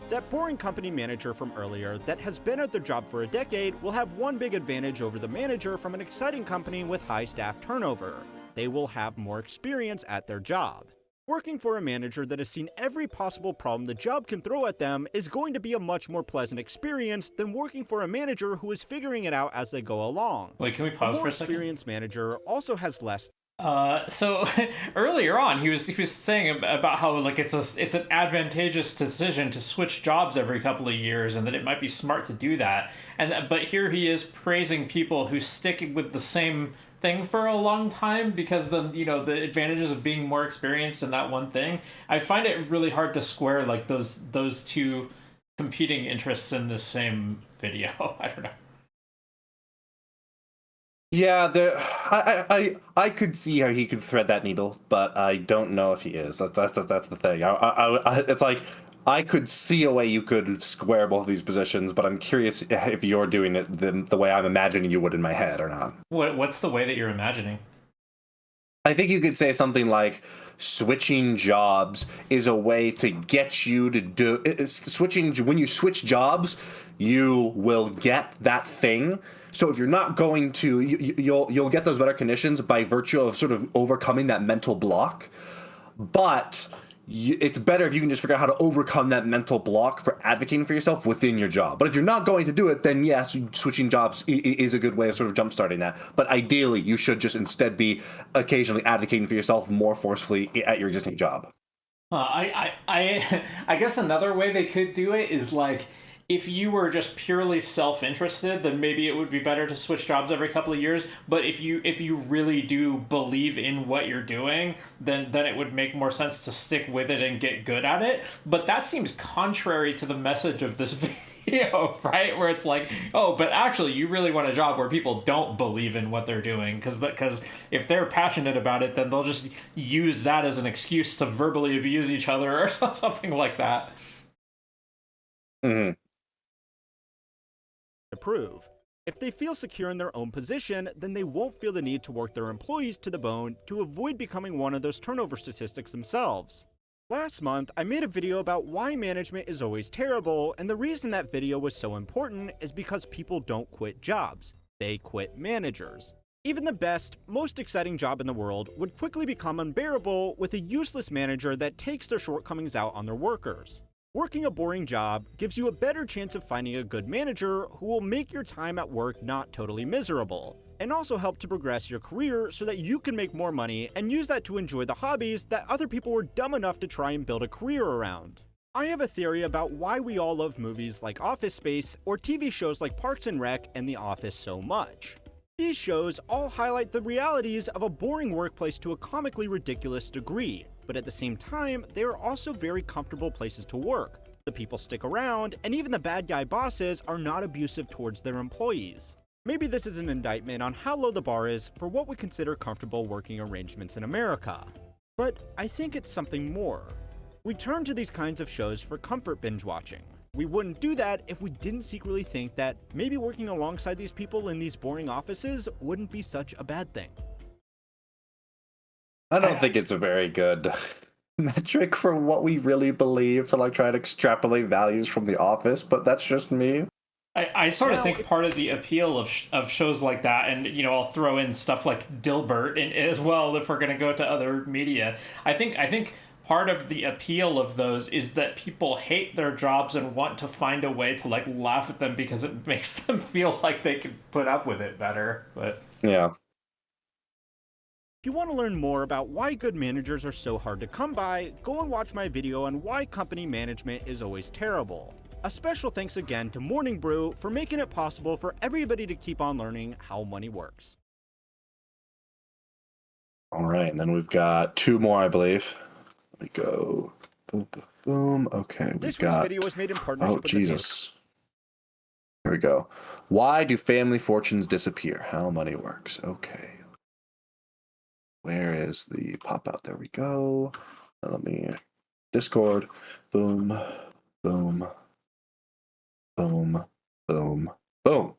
S3: That boring company manager from earlier that has been at their job for a decade will have one big advantage over the manager from an exciting company with high staff turnover: they will have more experience at their job. Working for a manager that has seen every possible problem the job can throw at them is going to be a much more pleasant experience than working for a manager who is figuring it out as they go along.
S2: Wait, can we pause for a second?
S3: A more experienced manager also has less.
S2: So earlier on, he was saying about how like it's an advantageous decision to switch jobs every couple of years, and that it might be smart to do that. But here he is praising people who stick with the same thing for a long time because the advantages of being more experienced in that one thing. I find it really hard to square like those two competing interests in the same video. I don't know.
S1: Yeah, I could see how he could thread that needle, but I don't know if he is. That's the thing. It's like I could see a way you could square both of these positions, but I'm curious if you're doing it the way I'm imagining you would in my head or not.
S2: What's the way that you're imagining?
S1: I think you could say something like switching jobs is a way to get you to do switching. When you switch jobs, you will get that thing. So if you're not going to, you'll get those better conditions by virtue of sort of overcoming that mental block. But it's better if you can just figure out how to overcome that mental block for advocating for yourself within your job. But if you're not going to do it, then yes, switching jobs is a good way of sort of jumpstarting that. But ideally, you should just instead be occasionally advocating for yourself more forcefully at your existing job.
S2: I guess another way they could do it is like, if you were just purely self-interested, then maybe it would be better to switch jobs every couple of years. But if you really do believe in what you're doing, then it would make more sense to stick with it and get good at it. But that seems contrary to the message of this video, right? Where it's like, oh, but actually you really want a job where people don't believe in what they're doing, because if they're passionate about it, then they'll just use that as an excuse to verbally abuse each other or something like that.
S1: Mm-hmm.
S3: Prove. If they feel secure in their own position, then they won't feel the need to work their employees to the bone to avoid becoming one of those turnover statistics themselves. Last month, I made a video about why management is always terrible, and the reason that video was so important is because people don't quit jobs. They quit managers. Even the best, most exciting job in the world would quickly become unbearable with a useless manager that takes their shortcomings out on their workers. Working a boring job gives you a better chance of finding a good manager who will make your time at work not totally miserable. and also help to progress your career so that you can make more money and use that to enjoy the hobbies that other people were dumb enough to try and build a career around. I have a theory about why we all love movies like Office Space or TV shows like Parks and Rec and The Office so much. These shows all highlight the realities of a boring workplace to a comically ridiculous degree, but at the same time, they are also very comfortable places to work. The people stick around, and even the bad guy bosses are not abusive towards their employees. Maybe this is an indictment on how low the bar is for what we consider comfortable working arrangements in America. But I think it's something more. We turn to these kinds of shows for comfort binge watching. We wouldn't do that if we didn't secretly think that maybe working alongside these people in these boring offices wouldn't be such a bad thing.
S1: I don't think it's a very good metric for what we really believe to like try to extrapolate values from The Office, but that's just me.
S2: I sort of think part of the appeal of shows like that, and I'll throw in stuff like Dilbert in as well if we're going to go to other media. I think part of the appeal of those is that people hate their jobs and want to find a way to like laugh at them because it makes them feel like they can put up with it better. But
S1: yeah.
S3: If you want to learn more about why good managers are so hard to come by, go and watch my video on why company management is always terrible. A special thanks again to Morning Brew for making it possible for everybody to keep on learning how money works.
S1: All right, and then we've got two more, I believe. Let me go. Boom, boom, boom. Okay,
S3: This week's video was made in partnership with
S1: Jesus. Here we go. Why do family fortunes disappear? How money works. Okay. Where is the pop out? There we go. Let me Discord. Boom, boom, boom, boom, boom.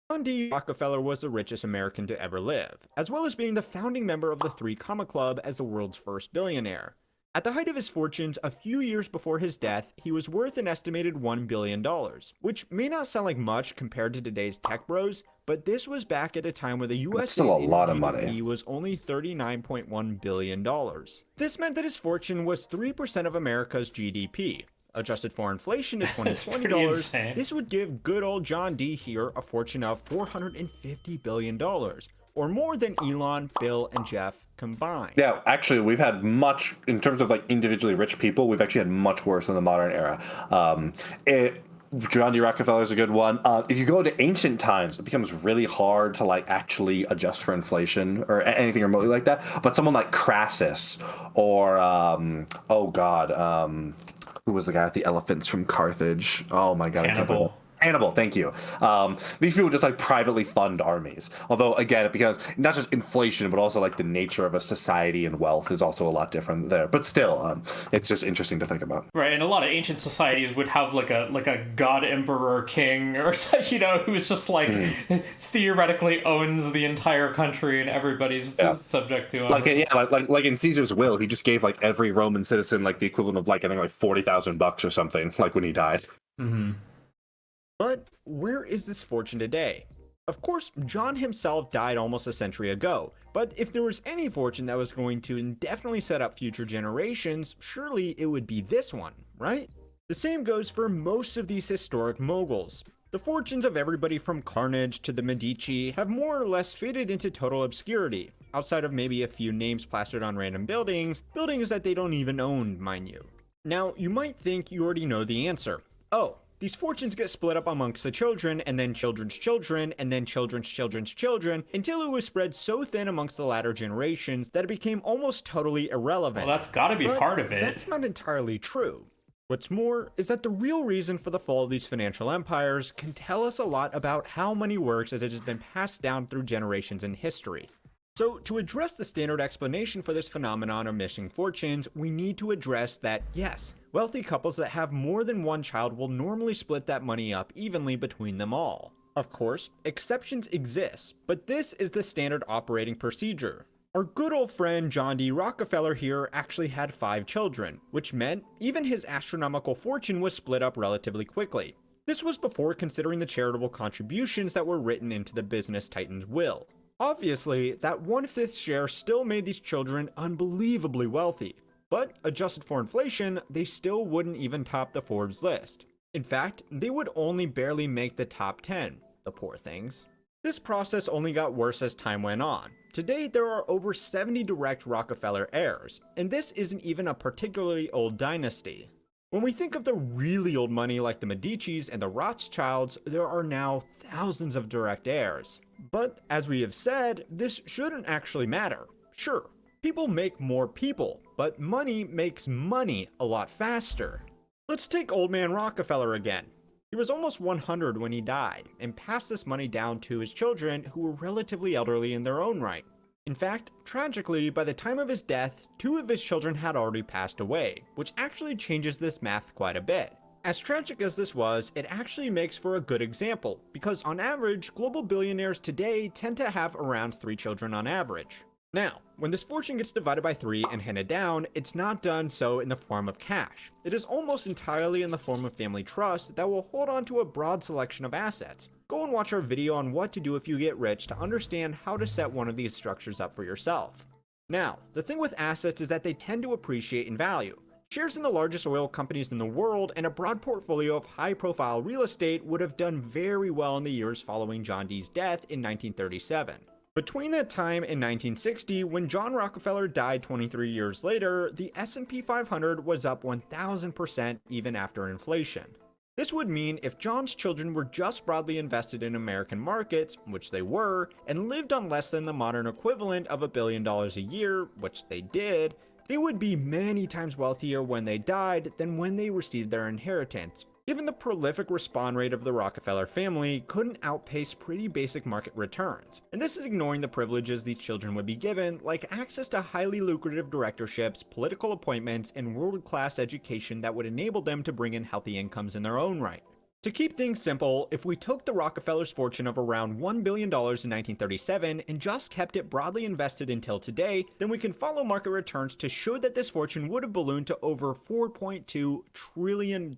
S3: John D. Rockefeller was the richest American to ever live, as well as being the founding member of the Three Comma Club as the world's first billionaire. At the height of his fortunes, a few years before his death, he was worth an estimated $1 billion, which may not sound like much compared to today's tech bros, but this was back at a time where the U.S.
S1: still a lot of money.
S3: GDP was only $39.1 billion. This meant that his fortune was 3% of America's GDP. Adjusted for inflation to 2020 dollars, this would give good old John D. here a fortune of $450 billion, or more than Elon, Bill, and Jeff combined.
S1: Yeah, actually, we've had much, in terms of like individually rich people, we've actually had much worse in the modern era. John D. Rockefeller is a good one. If you go to ancient times, it becomes really hard to like actually adjust for inflation or anything remotely like that. But someone like Crassus or, who was the guy with the elephants from Carthage? Oh my God. Hannibal, thank you. These people just like privately fund armies. Although again, it becomes not just inflation, but also like the nature of a society and wealth is also a lot different there. But still, it's just interesting to think about.
S2: Right, and a lot of ancient societies would have like a god emperor king or who's just like theoretically owns the entire country and everybody's subject to him.
S1: Like in Caesar's will, he just gave like every Roman citizen like the equivalent of like I think like $40,000 or something like when he died.
S2: Mm-hmm.
S3: But where is this fortune today? Of course, John himself died almost a century ago, but if there was any fortune that was going to indefinitely set up future generations, surely it would be this one, right? The same goes for most of these historic moguls. The fortunes of everybody from Carnage to the Medici have more or less faded into total obscurity, outside of maybe a few names plastered on random buildings that they don't even own, mind you. Now, you might think you already know the answer. Oh, these fortunes get split up amongst the children, and then children's children, and then children's children's children, until it was spread so thin amongst the latter generations that it became almost totally irrelevant.
S2: Well, that's gotta be part of it.
S3: That's not entirely true. What's more is that the real reason for the fall of these financial empires can tell us a lot about how money works as it has been passed down through generations in history. So, to address the standard explanation for this phenomenon of missing fortunes, we need to address that, yes, wealthy couples that have more than one child will normally split that money up evenly between them all. Of course, exceptions exist, but this is the standard operating procedure. Our good old friend John D. Rockefeller here actually had 5 children, which meant even his astronomical fortune was split up relatively quickly. This was before considering the charitable contributions that were written into the business titan's will. Obviously, that 1/5 share still made these children unbelievably wealthy, but adjusted for inflation, they still wouldn't even top the Forbes list. In fact, they would only barely make the top 10, the poor things. This process only got worse as time went on. Today, there are over 70 direct Rockefeller heirs, and this isn't even a particularly old dynasty. When we think of the really old money like the Medicis and the Rothschilds, there are now thousands of direct heirs. But as we have said, this shouldn't actually matter. Sure, people make more people, but money makes money a lot faster. Let's take old man Rockefeller again. He was almost 100 when he died, and passed this money down to his children who were relatively elderly in their own right. In fact, tragically, by the time of his death, 2 of his children had already passed away, which actually changes this math quite a bit. As tragic as this was, it actually makes for a good example, because on average, global billionaires today tend to have around 3 children on average. Now, when this fortune gets divided by 3 and handed down, it's not done so in the form of cash. It is almost entirely in the form of family trust that will hold on to a broad selection of assets. Go and watch our video on what to do if you get rich to understand how to set one of these structures up for yourself. Now, the thing with assets is that they tend to appreciate in value. Shares in the largest oil companies in the world and a broad portfolio of high-profile real estate would have done very well in the years following John D's death in 1937. Between that time and 1960, when John Rockefeller died 23 years later, the S&P 500 was up 1,000% even after inflation. This would mean if John's children were just broadly invested in American markets, which they were, and lived on less than the modern equivalent of $1 billion a year, which they did, they would be many times wealthier when they died than when they received their inheritance. Given the prolific respawn rate of the Rockefeller family couldn't outpace pretty basic market returns, and this is ignoring the privileges these children would be given, like access to highly lucrative directorships, political appointments, and world-class education that would enable them to bring in healthy incomes in their own right. To keep things simple, if we took the Rockefellers' fortune of around $1 billion in 1937 and just kept it broadly invested until today, then we can follow market returns to show that this fortune would have ballooned to over $4.2 trillion,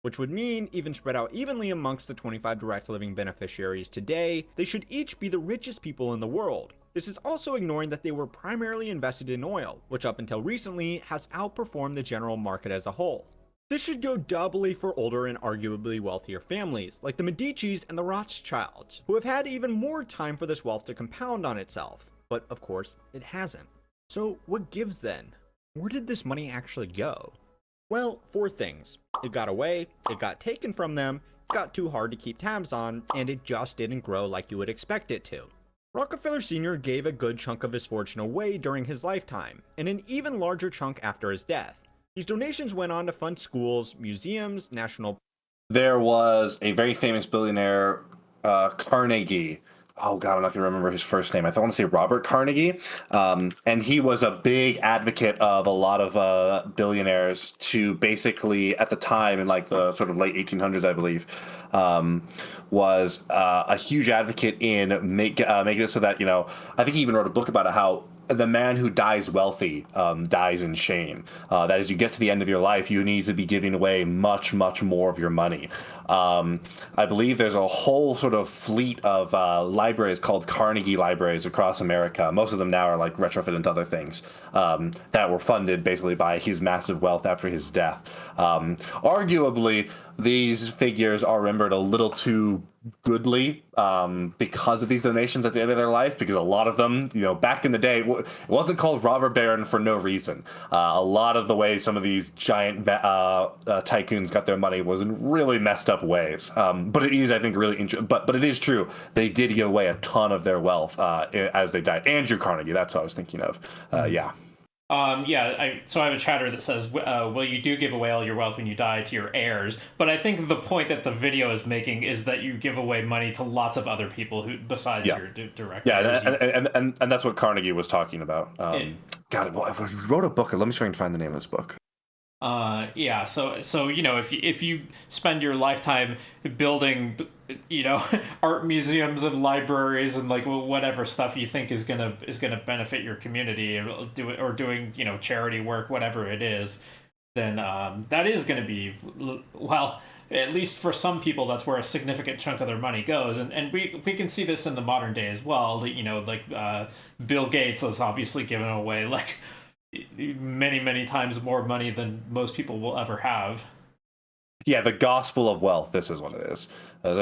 S3: which would mean, even spread out evenly amongst the 25 direct living beneficiaries today, they should each be the richest people in the world. This is also ignoring that they were primarily invested in oil, which up until recently has outperformed the general market as a whole. This should go doubly for older and arguably wealthier families, like the Medicis and the Rothschilds, who have had even more time for this wealth to compound on itself. But of course, it hasn't. So what gives then? Where did this money actually go? Well, 4 things. It got away, it got taken from them, it got too hard to keep tabs on, and it just didn't grow like you would expect it to. Rockefeller Sr. gave a good chunk of his fortune away during his lifetime, and an even larger chunk after his death. These donations went on to fund schools, museums, national...
S1: There was a very famous billionaire, Carnegie. Oh God, I'm not gonna remember his first name. I want to say Robert Carnegie, and he was a big advocate of a lot of billionaires to basically, at the time in like the sort of late 1800s, I believe, was a huge advocate in making it so that, you know, I think he even wrote a book about it, how the man who dies wealthy dies in shame. That as you get to the end of your life, you need to be giving away much, much more of your money. I believe there's a whole sort of fleet of libraries called Carnegie libraries across America. Most of them now are like retrofitted into other things that were funded basically by his massive wealth after his death. Arguably, these figures are remembered a little too goodly because of these donations at the end of their life, because a lot of them, you know, back in the day, it wasn't called robber baron for no reason. A lot of the way some of these giant tycoons got their money was in really messed up ways. But it is, I think, really interesting. But it is true, they did give away a ton of their wealth as they died. Andrew Carnegie, that's what I was thinking of. Yeah.
S2: So I have a chatter that says, well, you do give away all your wealth when you die to your heirs, but I think the point that the video is making is that you give away money to lots of other people who, besides your directors.
S1: Yeah, and that's what Carnegie was talking about. God, I wrote a book. Let me see if I can find the name of this book.
S2: So you know, if you spend your lifetime building, you know, art museums and libraries and like whatever stuff you think is gonna benefit your community, or doing, you know, charity work, whatever it is, then that is gonna be, well, at least for some people, that's where a significant chunk of their money goes, and we can see this in the modern day as well. You know, like Bill Gates has obviously given away like many times more money than most people will ever have.
S1: Yeah, the Gospel of Wealth. This is what it is. It's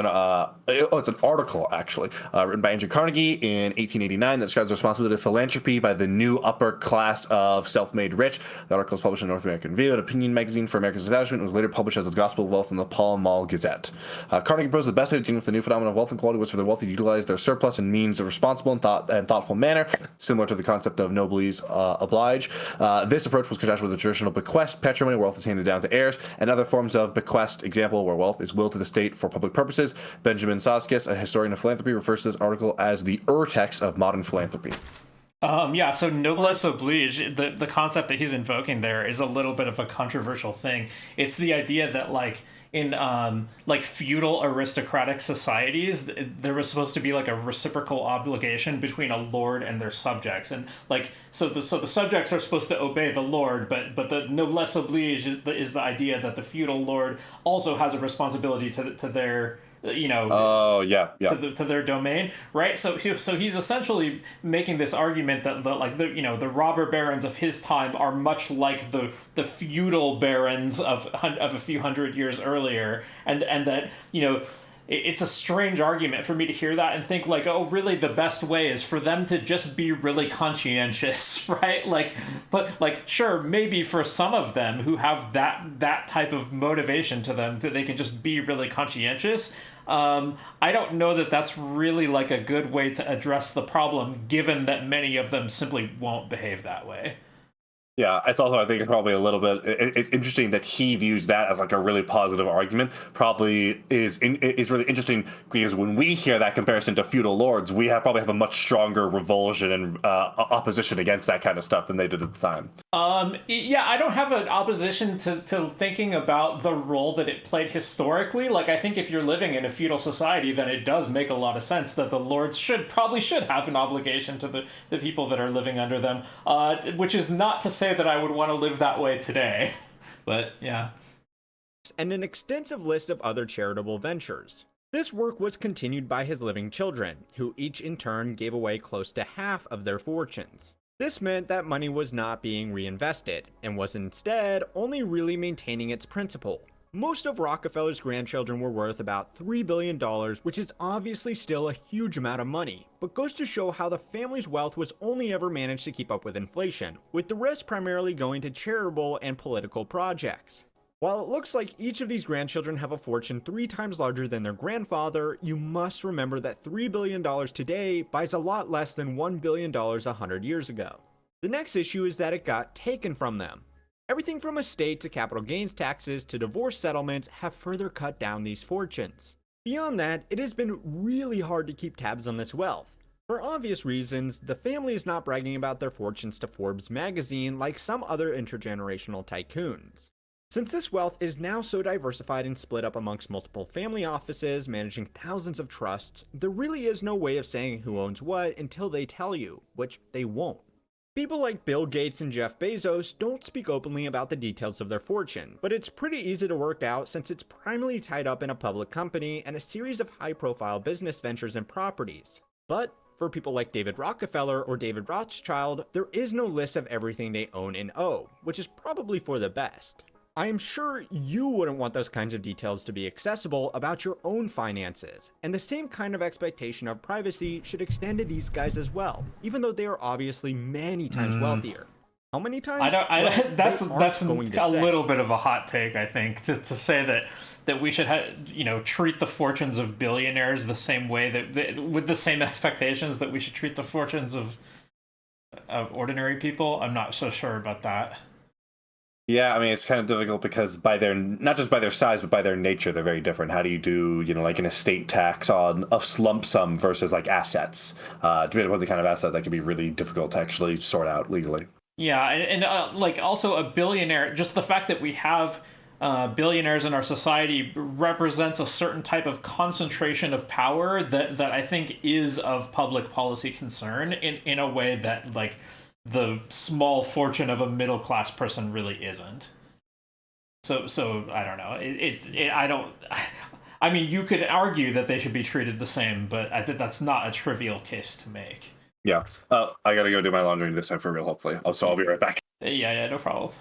S1: an article actually written by Andrew Carnegie in 1889 that describes the responsibility of philanthropy by the new upper class of self-made rich. The article was published in North American Review, an opinion magazine for America's establishment, and was later published as the Gospel of Wealth in the Pall Mall Gazette. Carnegie proposed the best way to deal with the new phenomenon of wealth inequality was for the wealthy to utilize their surplus in means of responsible and thoughtful manner, similar to the concept of noblesse oblige. This approach was contrasted with the traditional bequest patrimony, where wealth is handed down to heirs, and other forms of bequest, example where wealth is willed to the state for public purposes. Benjamin Soskis, a historian of philanthropy, refers to this article as the urtext of modern philanthropy.
S2: Yeah, so noblesse oblige, the concept that he's invoking there is a little bit of a controversial thing. It's the idea that, like, in like feudal aristocratic societies, there was supposed to be like a reciprocal obligation between a lord and their subjects, and like so the subjects are supposed to obey the lord, but the noblesse oblige is the idea that the feudal lord also has a responsibility to their to their domain, right? So he's essentially making this argument that the robber barons of his time are much like the feudal barons of a few hundred years earlier, and that it's a strange argument for me to hear that and think like, oh, really, the best way is for them to just be really conscientious, right? But sure, maybe for some of them who have that type of motivation to them, that they can just be really conscientious. I don't know that that's really like a good way to address the problem, given that many of them simply won't behave that way.
S1: Yeah, it's also, I think it's probably a little bit, it's interesting that he views that as like a really positive argument. Probably is really interesting because when we hear that comparison to feudal lords, we probably have a much stronger revulsion and opposition against that kind of stuff than they did at the time.
S2: Yeah, I don't have an opposition to thinking about the role that it played historically. Like, I think if you're living in a feudal society, then it does make a lot of sense that the lords probably should have an obligation to the people that are living under them, which is not to say that I would want to live that way today. But yeah.
S3: And an extensive list of other charitable ventures. This work was continued by his living children, who each in turn gave away close to half of their fortunes. This meant that money was not being reinvested, and was instead only really maintaining its principal. Most of Rockefeller's grandchildren were worth about $3 billion, which is obviously still a huge amount of money, but goes to show how the family's wealth was only ever managed to keep up with inflation, with the rest primarily going to charitable and political projects. While it looks like each of these grandchildren have a fortune 3 times larger than their grandfather, you must remember that $3 billion today buys a lot less than $1 billion 100 years ago. The next issue is that it got taken from them. Everything from estate to capital gains taxes to divorce settlements have further cut down these fortunes. Beyond that, it has been really hard to keep tabs on this wealth. For obvious reasons, the family is not bragging about their fortunes to Forbes magazine like some other intergenerational tycoons. Since this wealth is now so diversified and split up amongst multiple family offices managing thousands of trusts, there really is no way of saying who owns what until they tell you, which they won't. People like Bill Gates and Jeff Bezos don't speak openly about the details of their fortune, but it's pretty easy to work out since it's primarily tied up in a public company and a series of high-profile business ventures and properties. But for people like David Rockefeller or David Rothschild, there is no list of everything they own and owe, which is probably for the best. I am sure you wouldn't want those kinds of details to be accessible about your own finances, and the same kind of expectation of privacy should extend to these guys as well, even though they are obviously many times wealthier. How many times?
S2: That's a little bit of a hot take, I think, to say that we should treat the fortunes of billionaires the same way that with the same expectations that we should treat the fortunes of ordinary people. I'm not so sure about that.
S1: Yeah, I mean, it's kind of difficult because not just by their size, but by their nature, they're very different. How do you do, like an estate tax on a lump sum versus like assets? Depending on the kind of asset, that can be really difficult to actually sort out legally.
S2: Yeah, and like also a billionaire, just the fact that we have billionaires in our society represents a certain type of concentration of power that I think is of public policy concern in a way that like the small fortune of a middle class person really isn't. So I don't know. I mean, you could argue that they should be treated the same, but I think that's not a trivial case to make.
S1: Yeah. I gotta go do my laundry this time for real, hopefully. So I'll be right back.
S2: Yeah, no problem.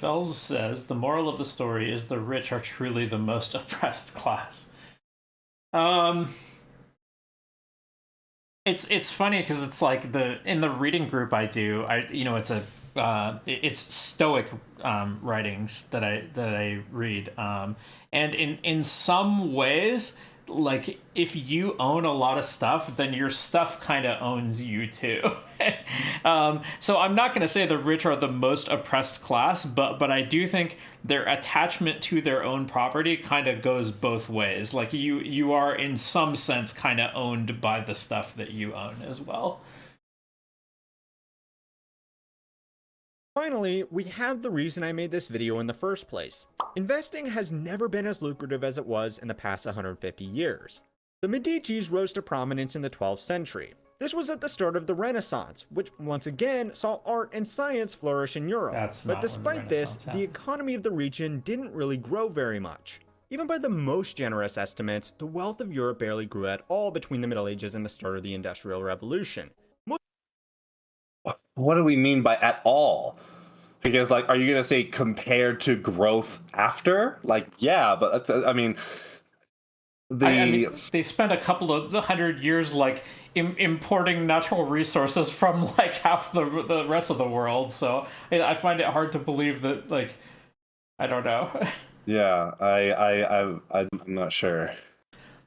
S2: Bells says the moral of the story is the rich are truly the most oppressed class. It's funny because it's like in the reading group it's Stoic writings that I read, and in some ways, like if you own a lot of stuff, then your stuff kind of owns you too. So I'm not going to say the rich are the most oppressed class, but I do think their attachment to their own property kind of goes both ways. Like you are in some sense kind of owned by the stuff that you own as well.
S3: Finally, we have the reason I made this video in the first place. Investing has never been as lucrative as it was in the past 150 years. The Medicis rose to prominence in the 12th century. This was at the start of the Renaissance, which once again saw art and science flourish in Europe. But despite this, the economy of the region didn't really grow very much. Even by the most generous estimates, the wealth of Europe barely grew at all between the Middle Ages and the start of the Industrial Revolution.
S1: What do we mean by at all? Because, like, are you going to say compared to growth after? Like, yeah, but that's, I mean,
S2: I mean, they spent a couple of 100 years, like, importing natural resources from, like, half the rest of the world, so I find it hard to believe that, like, I don't know.
S1: Yeah, I'm not sure.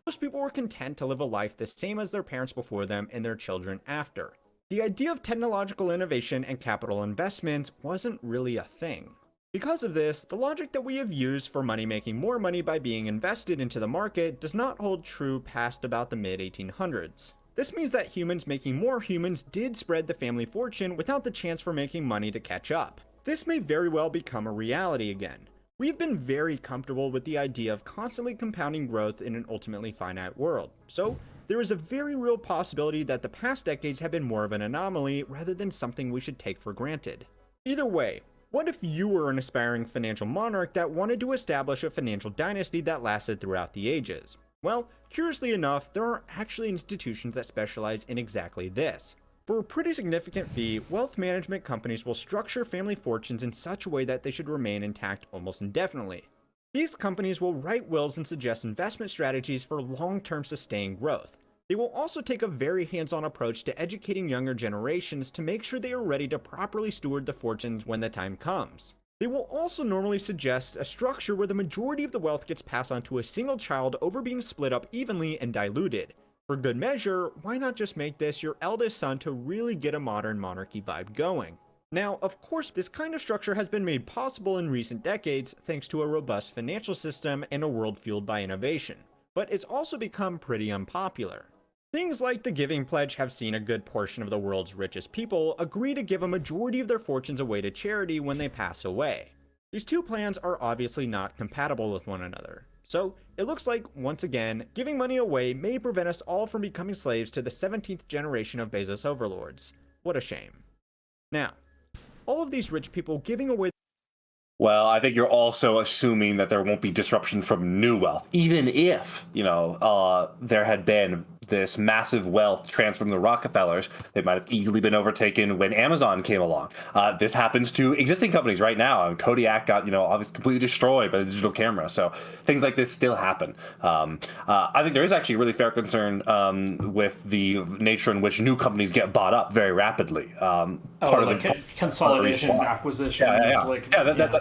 S3: Most people were content to live a life the same as their parents before them and their children after. The idea of technological innovation and capital investments wasn't really a thing. Because of this, the logic that we have used for money making more money by being invested into the market does not hold true past about the mid-1800s. This means that humans making more humans did spread the family fortune without the chance for making money to catch up. This may very well become a reality again. We've been very comfortable with the idea of constantly compounding growth in an ultimately finite world, so there is a very real possibility that the past decades have been more of an anomaly rather than something we should take for granted. Either way, what if you were an aspiring financial monarch that wanted to establish a financial dynasty that lasted throughout the ages? Well, curiously enough, there are actually institutions that specialize in exactly this. For a pretty significant fee, wealth management companies will structure family fortunes in such a way that they should remain intact almost indefinitely. These companies will write wills and suggest investment strategies for long-term sustained growth. They will also take a very hands-on approach to educating younger generations to make sure they are ready to properly steward the fortunes when the time comes. They will also normally suggest a structure where the majority of the wealth gets passed on to a single child over being split up evenly and diluted. For good measure, why not just make this your eldest son to really get a modern monarchy vibe going? Now, of course, this kind of structure has been made possible in recent decades thanks to a robust financial system and a world fueled by innovation, but it's also become pretty unpopular. Things like the Giving Pledge have seen a good portion of the world's richest people agree to give a majority of their fortunes away to charity when they pass away. These two plans are obviously not compatible with one another. So, it looks like, once again, giving money away may prevent us all from becoming slaves to the 17th generation of Bezos overlords. What a shame. Now, all of these rich people giving away.
S1: Well, I think you're also assuming that there won't be disruption from new wealth, even if, there had been this massive wealth transfer from the Rockefellers. They might have easily been overtaken when Amazon came along. This happens to existing companies right now. Kodiak got, obviously completely destroyed by the digital camera. So things like this still happen. I think there is actually a really fair concern with the nature in which new companies get bought up very rapidly.
S2: Consolidation, acquisitions.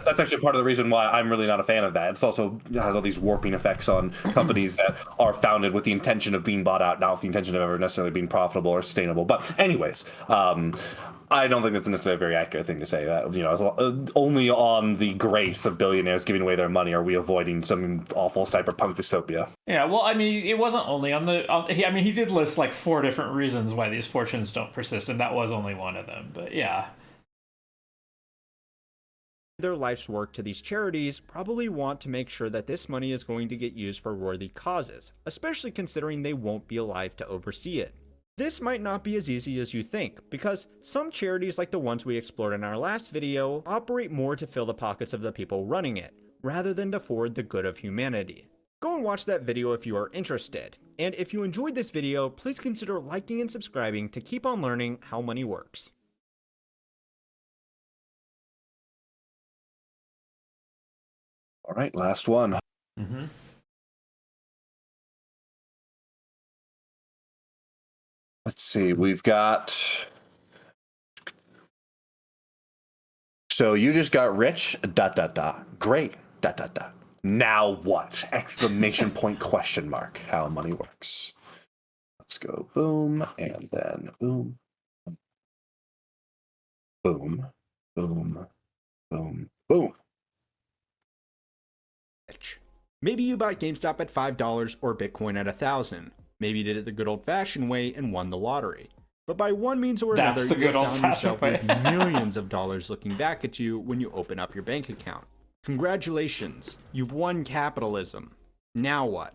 S1: That's actually part of the reason why I'm really not a fan of that. It also has all these warping effects on companies that are founded with the intention of being bought out, not with the intention of ever necessarily being profitable or sustainable. But anyways, I don't think that's necessarily a very accurate thing to say. That only on the grace of billionaires giving away their money are we avoiding some awful cyberpunk dystopia.
S2: Yeah, well, I mean, it wasn't only on the. He did list like 4 different reasons why these fortunes don't persist, and that was only one of them. But yeah.
S3: Their life's work to these charities probably want to make sure that this money is going to get used for worthy causes, especially considering they won't be alive to oversee it. This might not be as easy as you think, because some charities like the ones we explored in our last video operate more to fill the pockets of the people running it, rather than to forward the good of humanity. Go and watch that video if you are interested, and if you enjoyed this video, please consider liking and subscribing to keep on learning how money works.
S1: All right, last one.
S2: Mm-hmm.
S1: Let's see. We've got. So you just got rich. ... Great. ... Now what? Exclamation point question mark. How money works. Let's go boom and then boom. Boom. Boom. Boom. Boom.
S3: Maybe you bought GameStop at $5 or Bitcoin at 1,000. Maybe you did it the good old-fashioned way and won the lottery. But by one means or
S2: That's
S3: another,
S2: the
S3: you
S2: good
S3: have found yourself
S2: old-fashioned
S3: with
S2: way.
S3: millions of dollars looking back at you when you open up your bank account. Congratulations, you've won capitalism. Now what?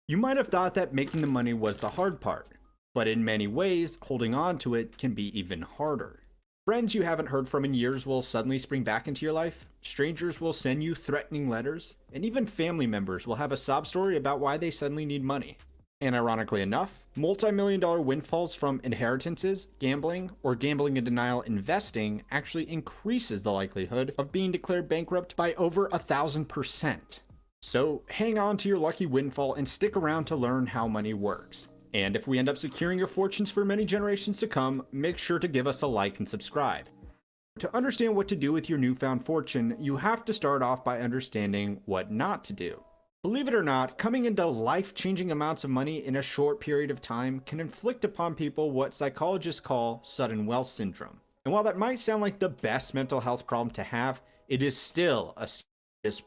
S3: You might have thought that making the money was the hard part, but in many ways, holding on to it can be even harder. Friends you haven't heard from in years will suddenly spring back into your life, strangers will send you threatening letters, and even family members will have a sob story about why they suddenly need money. And ironically enough, multi-million-dollar windfalls from inheritances, gambling, or gambling in denial investing actually increases the likelihood of being declared bankrupt by over 1,000%. So hang on to your lucky windfall and stick around to learn how money works. And if we end up securing your fortunes for many generations to come, make sure to give us a like and subscribe. To understand what to do with your newfound fortune, you have to start off by understanding what not to do. Believe it or not, coming into life-changing amounts of money in a short period of time can inflict upon people what psychologists call sudden wealth syndrome. And while that might sound like the best mental health problem to have, it is still a serious.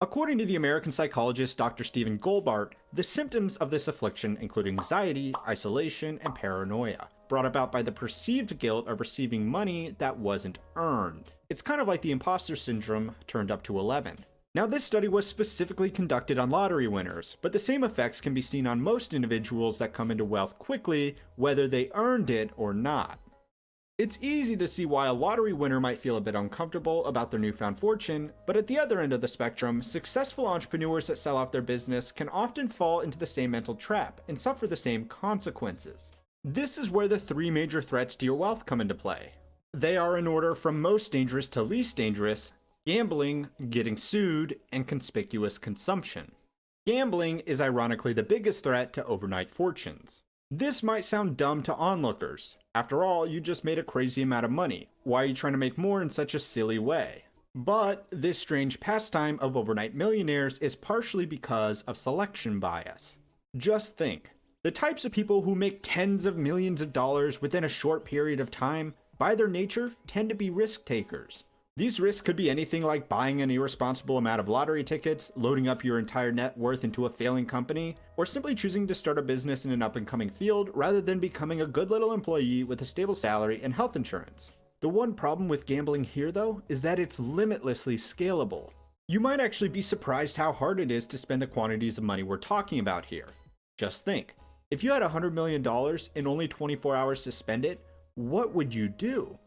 S3: According to the American psychologist Dr. Stephen Goldbart, the symptoms of this affliction include anxiety, isolation, and paranoia, brought about by the perceived guilt of receiving money that wasn't earned. It's kind of like the imposter syndrome turned up to 11. Now, this study was specifically conducted on lottery winners, but the same effects can be seen on most individuals that come into wealth quickly, whether they earned it or not. It's easy to see why a lottery winner might feel a bit uncomfortable about their newfound fortune, but at the other end of the spectrum, successful entrepreneurs that sell off their business can often fall into the same mental trap and suffer the same consequences. This is where the three major threats to your wealth come into play. They are in order from most dangerous to least dangerous: gambling, getting sued, and conspicuous consumption. Gambling is ironically the biggest threat to overnight fortunes. This might sound dumb to onlookers. After all, you just made a crazy amount of money. Why are you trying to make more in such a silly way? But this strange pastime of overnight millionaires is partially because of selection bias. Just think, the types of people who make tens of millions of dollars within a short period of time, by their nature, tend to be risk takers. These risks could be anything like buying an irresponsible amount of lottery tickets, loading up your entire net worth into a failing company, or simply choosing to start a business in an up-and-coming field rather than becoming a good little employee with a stable salary and health insurance. The one problem with gambling here, though, is that it's limitlessly scalable. You might actually be surprised how hard it is to spend the quantities of money we're talking about here. Just think, if you had $100 million and only 24 hours to spend it, what would you do?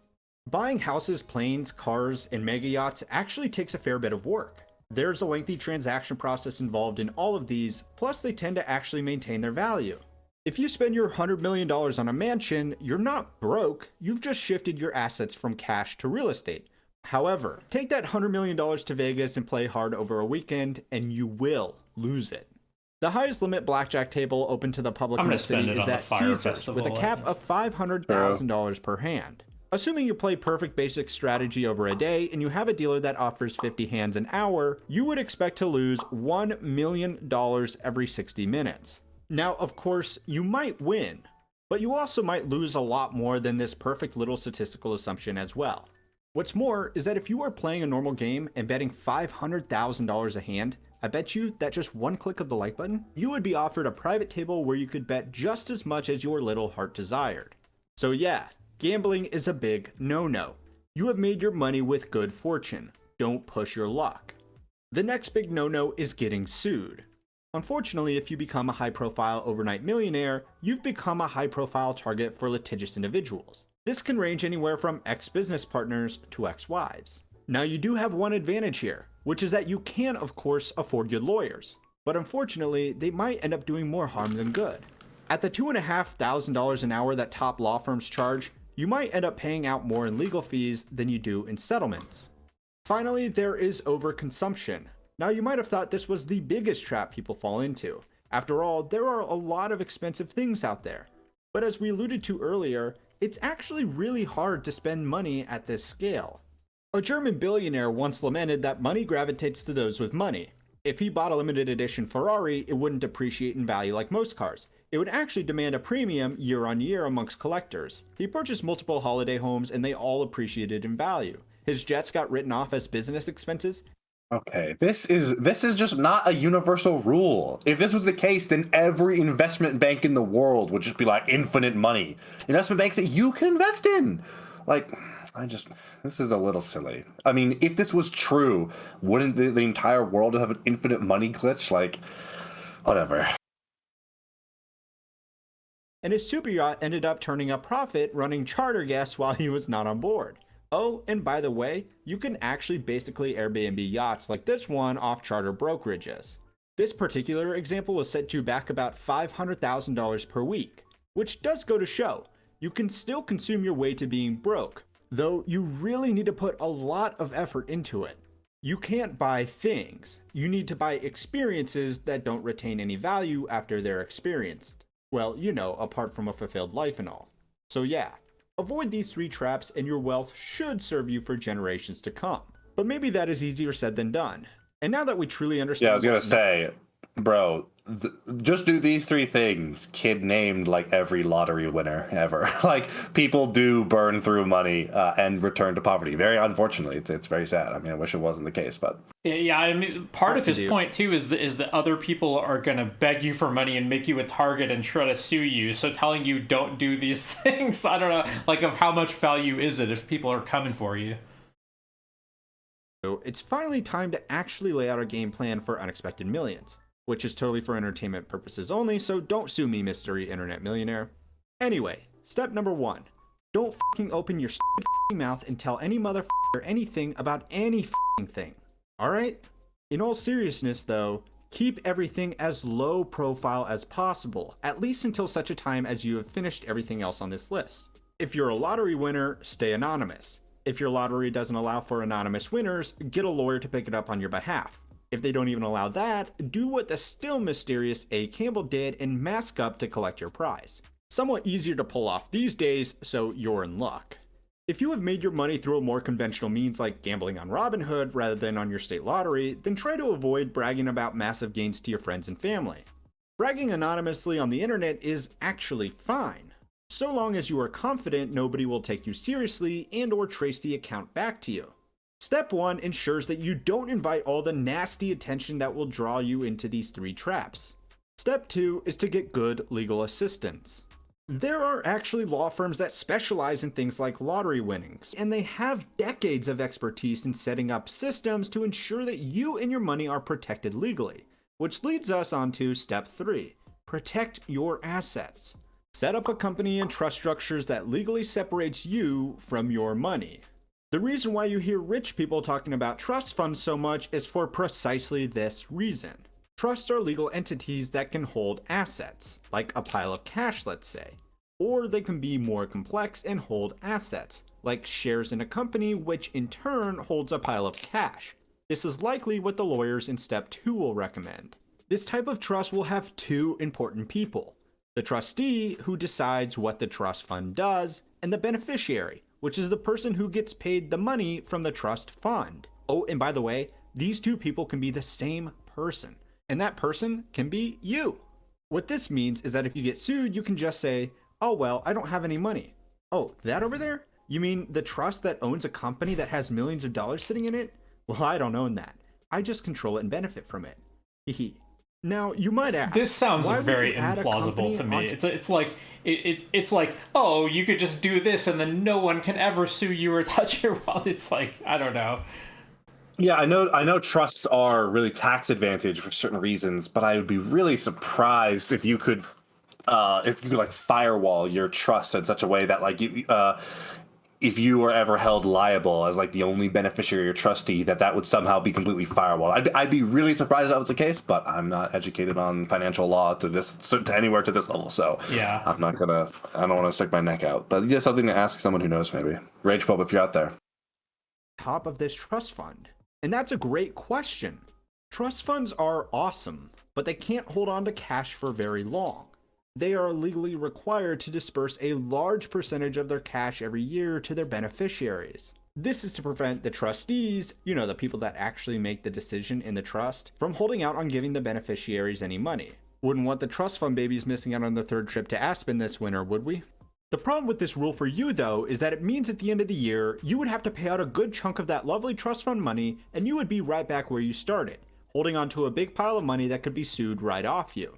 S3: Buying houses, planes, cars, and mega yachts actually takes a fair bit of work. There's a lengthy transaction process involved in all of these, plus they tend to actually maintain their value. If you spend your $100 million on a mansion, you're not broke, you've just shifted your assets from cash to real estate. However, take that $100 million to Vegas and play hard over a weekend, and you will lose it. The highest limit blackjack table open to the public in the city is at Caesars, with a cap of $500,000 per hand. Assuming you play perfect basic strategy over a day and you have a dealer that offers 50 hands an hour, you would expect to lose $1 million every 60 minutes. Now, of course, you might win, but you also might lose a lot more than this perfect little statistical assumption as well. What's more is that if you are playing a normal game and betting $500,000 a hand, I bet you that just one click of the like button, you would be offered a private table where you could bet just as much as your little heart desired. So yeah, gambling is a big no-no. You have made your money with good fortune. Don't push your luck. The next big no-no is getting sued. Unfortunately, if you become a high-profile overnight millionaire, you've become a high-profile target for litigious individuals. This can range anywhere from ex-business partners to ex-wives. Now, you do have one advantage here, which is that you can, of course, afford good lawyers. But unfortunately, they might end up doing more harm than good. At the $2,500 an hour that top law firms charge, you might end up paying out more in legal fees than you do in settlements. Finally, there is overconsumption. Now, you might have thought this was the biggest trap people fall into. After all, there are a lot of expensive things out there. But as we alluded to earlier, it's actually really hard to spend money at this scale. A German billionaire once lamented that money gravitates to those with money. If he bought a limited edition Ferrari, it wouldn't appreciate in value like most cars. It would actually demand a premium year on year amongst collectors. He purchased multiple holiday homes and they all appreciated in value. His jets got written off as business expenses.
S1: Okay, this is just not a universal rule. If this was the case, then every investment bank in the world would just be like infinite money. Investment banks that you can invest in. Like, this is a little silly. I mean, if this was true, wouldn't the entire world have an infinite money glitch? Like, whatever.
S3: And his super yacht ended up turning a profit running charter guests while he was not on board. Oh, and by the way, you can actually basically Airbnb yachts like this one off charter brokerages. This particular example was set to back about $500,000 per week, which does go to show you can still consume your way to being broke, though you really need to put a lot of effort into it. You can't buy things, you need to buy experiences that don't retain any value after they're experienced. Well, you know, apart from a fulfilled life and all. So yeah. Avoid these 3 traps and your wealth should serve you for generations to come. But maybe that is easier said than done. And now that we truly understand...
S1: Yeah, I was going to say, bro, just do these 3 things. Kid named like every lottery winner ever. Like, people do burn through money and return to poverty. Very unfortunately, it's very sad. I mean, I wish it wasn't the case, but...
S2: Yeah, I mean, part of his point, too, is that other people are going to beg you for money and make you a target and try to sue you. So telling you don't do these things, I don't know, like, of how much value is it if people are coming for you?
S3: So it's finally time to actually lay out a game plan for Unexpected Millions, which is totally for entertainment purposes only, so don't sue me, mystery internet millionaire. Anyway, step number 1. Don't fucking open your stupid mouth and tell any motherfucker anything about any thing. Alright? In all seriousness though, keep everything as low profile as possible, at least until such a time as you have finished everything else on this list. If you're a lottery winner, stay anonymous. If your lottery doesn't allow for anonymous winners, get a lawyer to pick it up on your behalf. If they don't even allow that, do what the still mysterious A. Campbell did and mask up to collect your prize. Somewhat easier to pull off these days, so you're in luck. If you have made your money through a more conventional means like gambling on Robinhood rather than on your state lottery, then try to avoid bragging about massive gains to your friends and family. Bragging anonymously on the internet is actually fine, so long as you are confident nobody will take you seriously and or trace the account back to you. Step 1 ensures that you don't invite all the nasty attention that will draw you into these 3 traps. Step 2 is to get good legal assistance. There are actually law firms that specialize in things like lottery winnings, and they have decades of expertise in setting up systems to ensure that you and your money are protected legally. Which leads us on to step 3, protect your assets. Set up a company and trust structures that legally separates you from your money. The reason why you hear rich people talking about trust funds so much is for precisely this reason. Trusts are legal entities that can hold assets, like a pile of cash, let's say. Or they can be more complex and hold assets, like shares in a company, which in turn holds a pile of cash. This is likely what the lawyers in step 2 will recommend. This type of trust will have 2 important people: the trustee, who decides what the trust fund does, and the beneficiary, which is the person who gets paid the money from the trust fund. Oh, and by the way, these 2 people can be the same person, and that person can be you. What this means is that if you get sued, you can just say, oh well, I don't have any money. Oh, that over there? You mean the trust that owns a company that has millions of dollars sitting in it? Well, I don't own that. I just control it and benefit from it. Hehe. Now, you might ask,
S2: this sounds very implausible to me. It's like, oh, you could just do this and then no one can ever sue you or touch your wealth. It's like, I don't know.
S1: Yeah, I know trusts are really tax advantage for certain reasons, but I would be really surprised if you could like firewall your trust in such a way that like if you were ever held liable as like the only beneficiary or trustee, that would somehow be completely firewalled. I'd be really surprised if that was the case, but I'm not educated on financial law to anywhere to this level, so
S2: yeah,
S1: I don't want to stick my neck out. But yeah, something to ask someone who knows, maybe. Rage Pub, if you're out there.
S3: Top of this trust fund? And that's a great question. Trust funds are awesome, but they can't hold on to cash for very long. They are legally required to disperse a large percentage of their cash every year to their beneficiaries. This is to prevent the trustees, the people that actually make the decision in the trust, from holding out on giving the beneficiaries any money. Wouldn't want the trust fund babies missing out on their third trip to Aspen this winter, would we? The problem with this rule for you, though, is that it means at the end of the year, you would have to pay out a good chunk of that lovely trust fund money, and you would be right back where you started, holding onto a big pile of money that could be sued right off you.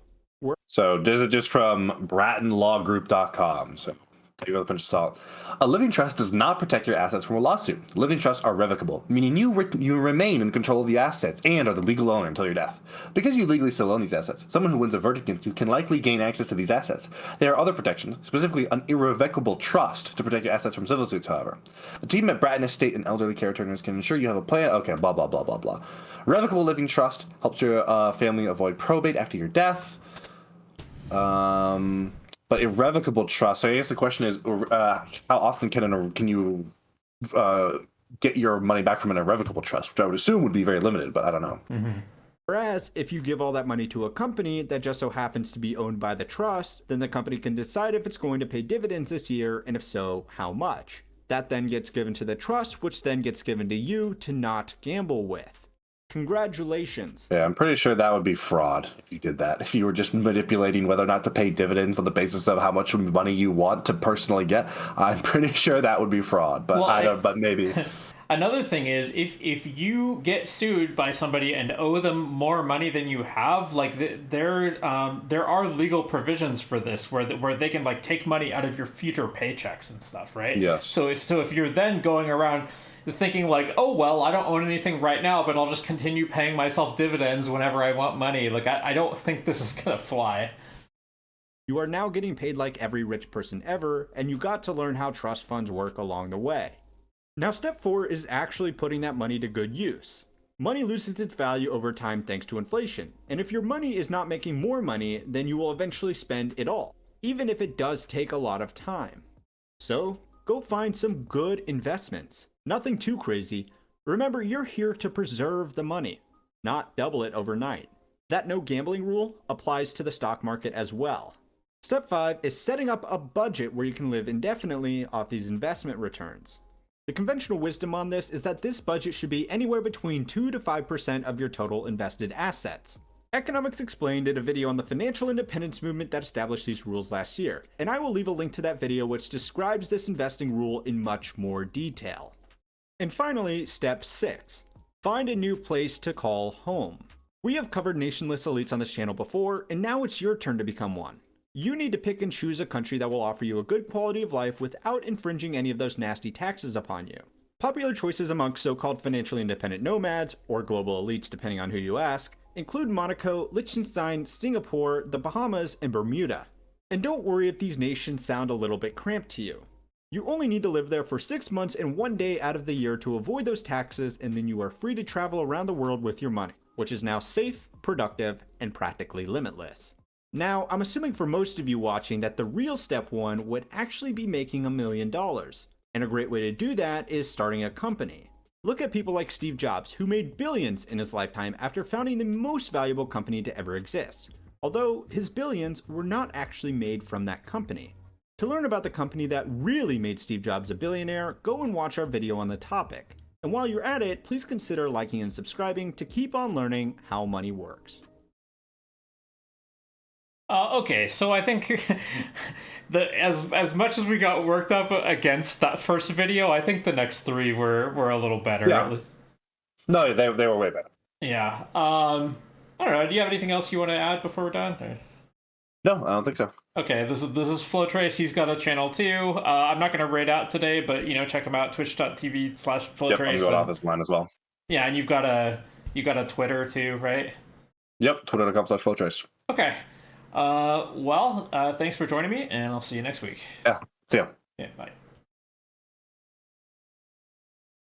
S1: So this is just from BrattonLawGroup.com. So take it with a pinch of salt. A living trust does not protect your assets from a lawsuit. Living trusts are revocable, meaning you remain in control of the assets and are the legal owner until your death. Because you legally still own these assets, someone who wins a verdict against you can likely gain access to these assets. There are other protections, specifically an irrevocable trust to protect your assets from civil suits, however. The team at Bratton Estate and Elderly Care Attorneys can ensure you have a plan. Okay, blah, blah, blah, blah, blah. Revocable living trust helps your family avoid probate after your death. But irrevocable trust. So I guess the question is, how often can you get your money back from an irrevocable trust, which I would assume would be very limited, but I don't know.
S3: Mm-hmm. Whereas if you give all that money to a company that just so happens to be owned by the trust, then the company can decide if it's going to pay dividends this year, and if so, how much. That then gets given to the trust, which then gets given to you to not gamble with. Congratulations.
S1: Yeah, I'm pretty sure that would be fraud if you did that. If you were just manipulating whether or not to pay dividends on the basis of how much money you want to personally get, I'm pretty sure that would be fraud. But but maybe.
S2: Another thing is, if you get sued by somebody and owe them more money than you have, there are legal provisions for this where they can take money out of your future paychecks and stuff, right?
S1: Yes.
S2: So if you're then going around thinking oh well, I don't own anything right now, but I'll just continue paying myself dividends whenever I want money, I don't think this is gonna fly.
S3: You are now getting paid like every rich person ever, and you got to learn how trust funds work along the way. Now, step 4 is actually putting that money to good use. Money loses its value over time thanks to inflation, and if your money is not making more money, then you will eventually spend it all, even if it does take a lot of time. So, go find some good investments. Nothing too crazy. Remember, you're here to preserve the money, not double it overnight. That no gambling rule applies to the stock market as well. Step 5 is setting up a budget where you can live indefinitely off these investment returns. The conventional wisdom on this is that this budget should be anywhere between 2 to 5% of your total invested assets. Economics Explained did a video on the financial independence movement that established these rules last year, and I will leave a link to that video which describes this investing rule in much more detail. And finally, step 6. Find a new place to call home. We have covered nationless elites on this channel before, and now it's your turn to become one. You need to pick and choose a country that will offer you a good quality of life without infringing any of those nasty taxes upon you. Popular choices amongst so-called financially independent nomads, or global elites depending on who you ask, include Monaco, Liechtenstein, Singapore, the Bahamas, and Bermuda. And don't worry if these nations sound a little bit cramped to you. You only need to live there for 6 months and 1 day out of the year to avoid those taxes, and then you are free to travel around the world with your money, which is now safe, productive, and practically limitless. Now, I'm assuming for most of you watching that the real step 1 would actually be making $1 million. And a great way to do that is starting a company. Look at people like Steve Jobs, who made billions in his lifetime after founding the most valuable company to ever exist. Although his billions were not actually made from that company. To learn about the company that really made Steve Jobs a billionaire, go and watch our video on the topic. And while you're at it, please consider liking and subscribing to keep on learning how money works.
S2: Okay, so I think as much as we got worked up against that first video, I think the next 3 were a little better.
S1: Yeah. No, they were way better.
S2: Yeah. I don't know. Do you have anything else you want to add before we're done? Or?
S1: No, I don't think so.
S2: Okay, this is Flowtrace. He's got a channel too. I'm not going to raid out today, but check him out, twitch.tv/Flowtrace.
S1: Yep, I'm going off this line as well.
S2: Yeah, and you got a Twitter too, right?
S1: Yep, twitter.com/Flowtrace.
S2: Okay. Thanks for joining me, and I'll see you next week.
S1: Yeah, see ya.
S2: Yeah, bye.